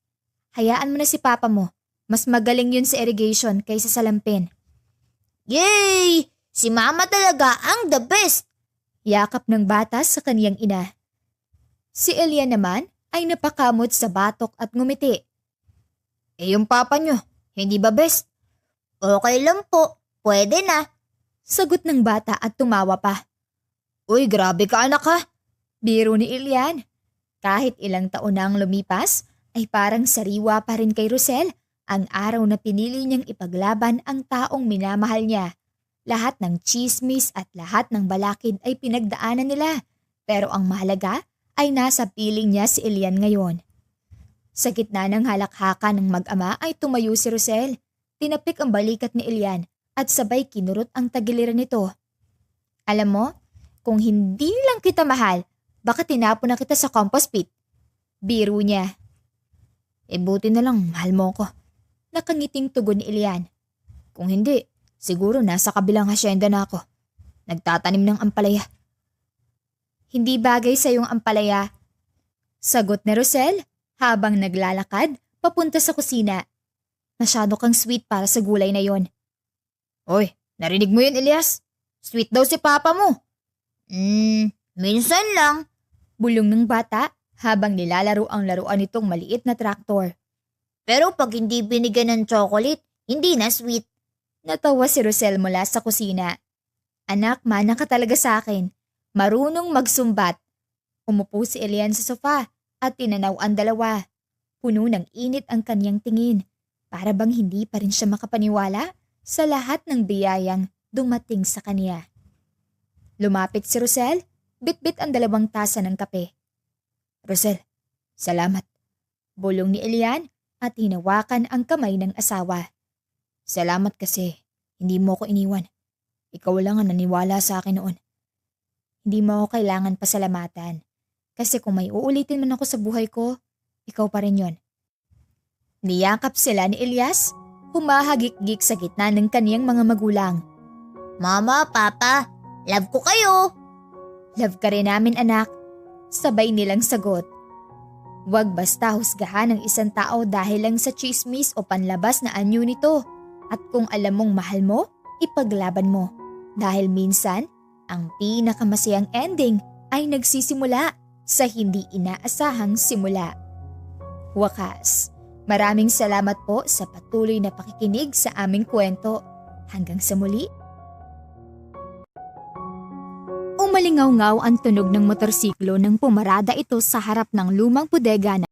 Hayaan mo na si Papa mo. Mas magaling yun sa irrigation kaysa sa lampin. Yay! Si Mama talaga ang the best! Yakap ng bata sa kaniyang ina. Si Elian naman ay napakamot sa batok at ngumiti. Yung Papa nyo, hindi ba best? Okay lang po, pwede na. Sagot ng bata at tumawa pa. Uy, grabe ka anak ha. Biro ni Elian. Kahit ilang taon na ang lumipas, ay parang sariwa pa rin kay Rosel ang araw na pinili niyang ipaglaban ang taong minamahal niya. Lahat ng chismis at lahat ng balakid ay pinagdaanan nila. Pero ang mahalaga ay nasa piling niya si Elian ngayon. Sa gitna ng halakhakan ng mag-ama ay tumayo si Rosel. Tinapik ang balikat ni Elian at sabay kinurot ang tagiliran nito. Alam mo, kung hindi lang kita mahal, baka tinapon na kita sa compost pit. Biro niya. Buti na lang mahal mo ko. Nakangiting tugon ni Elian. Kung hindi, siguro nasa kabilang hasyenda na ako. Nagtatanim ng ampalaya. Hindi bagay sa iyong ampalaya. Sagot ni Rosel habang naglalakad papunta sa kusina. Masyado kang sweet para sa gulay na yon. Oy, narinig mo yun, Elias? Sweet daw si Papa mo. Minsan lang. Bulong ng bata habang nilalaro ang laruan nitong maliit na traktor. Pero pag hindi binigyan ng chocolate, hindi na sweet. Natawa si Rosel mula sa kusina. Anak, mana ka talaga sa akin. Marunong magsumbat. Umupo si Elian sa sofa at tinanaw ang dalawa. Puno ng init ang kanyang tingin. Para bang hindi pa rin siya makapaniwala sa lahat ng biyayang dumating sa kanya. Lumapit si Rosel, bitbit ang 2 tasa ng kape. Rosel, salamat. Bulong ni Elian at hinawakan ang kamay ng asawa. Salamat kasi hindi mo ko iniwan. Ikaw lang ang naniwala sa akin noon. Hindi mo ako kailangan pasalamatan. Kasi kung may uulitin man ako sa buhay ko, ikaw pa rin yon. Niyakap sila ni Elias, humahagik-gik sa gitna ng kaniyang mga magulang. Mama, Papa, love ko kayo. Love ka rin namin anak, sabay nilang sagot. Huwag basta husgahan ng isang tao dahil lang sa chismis o panlabas na anyo nito. At kung alam mong mahal mo, ipaglaban mo. Dahil minsan, ang pinakamasayang ending ay nagsisimula sa hindi inaasahang simula. Wakas, maraming salamat po sa patuloy na pakikinig sa aming kwento. Hanggang sa muli. Umalingaw-ngaw ang tunog ng motorsiklo nang pumarada ito sa harap ng lumang bodega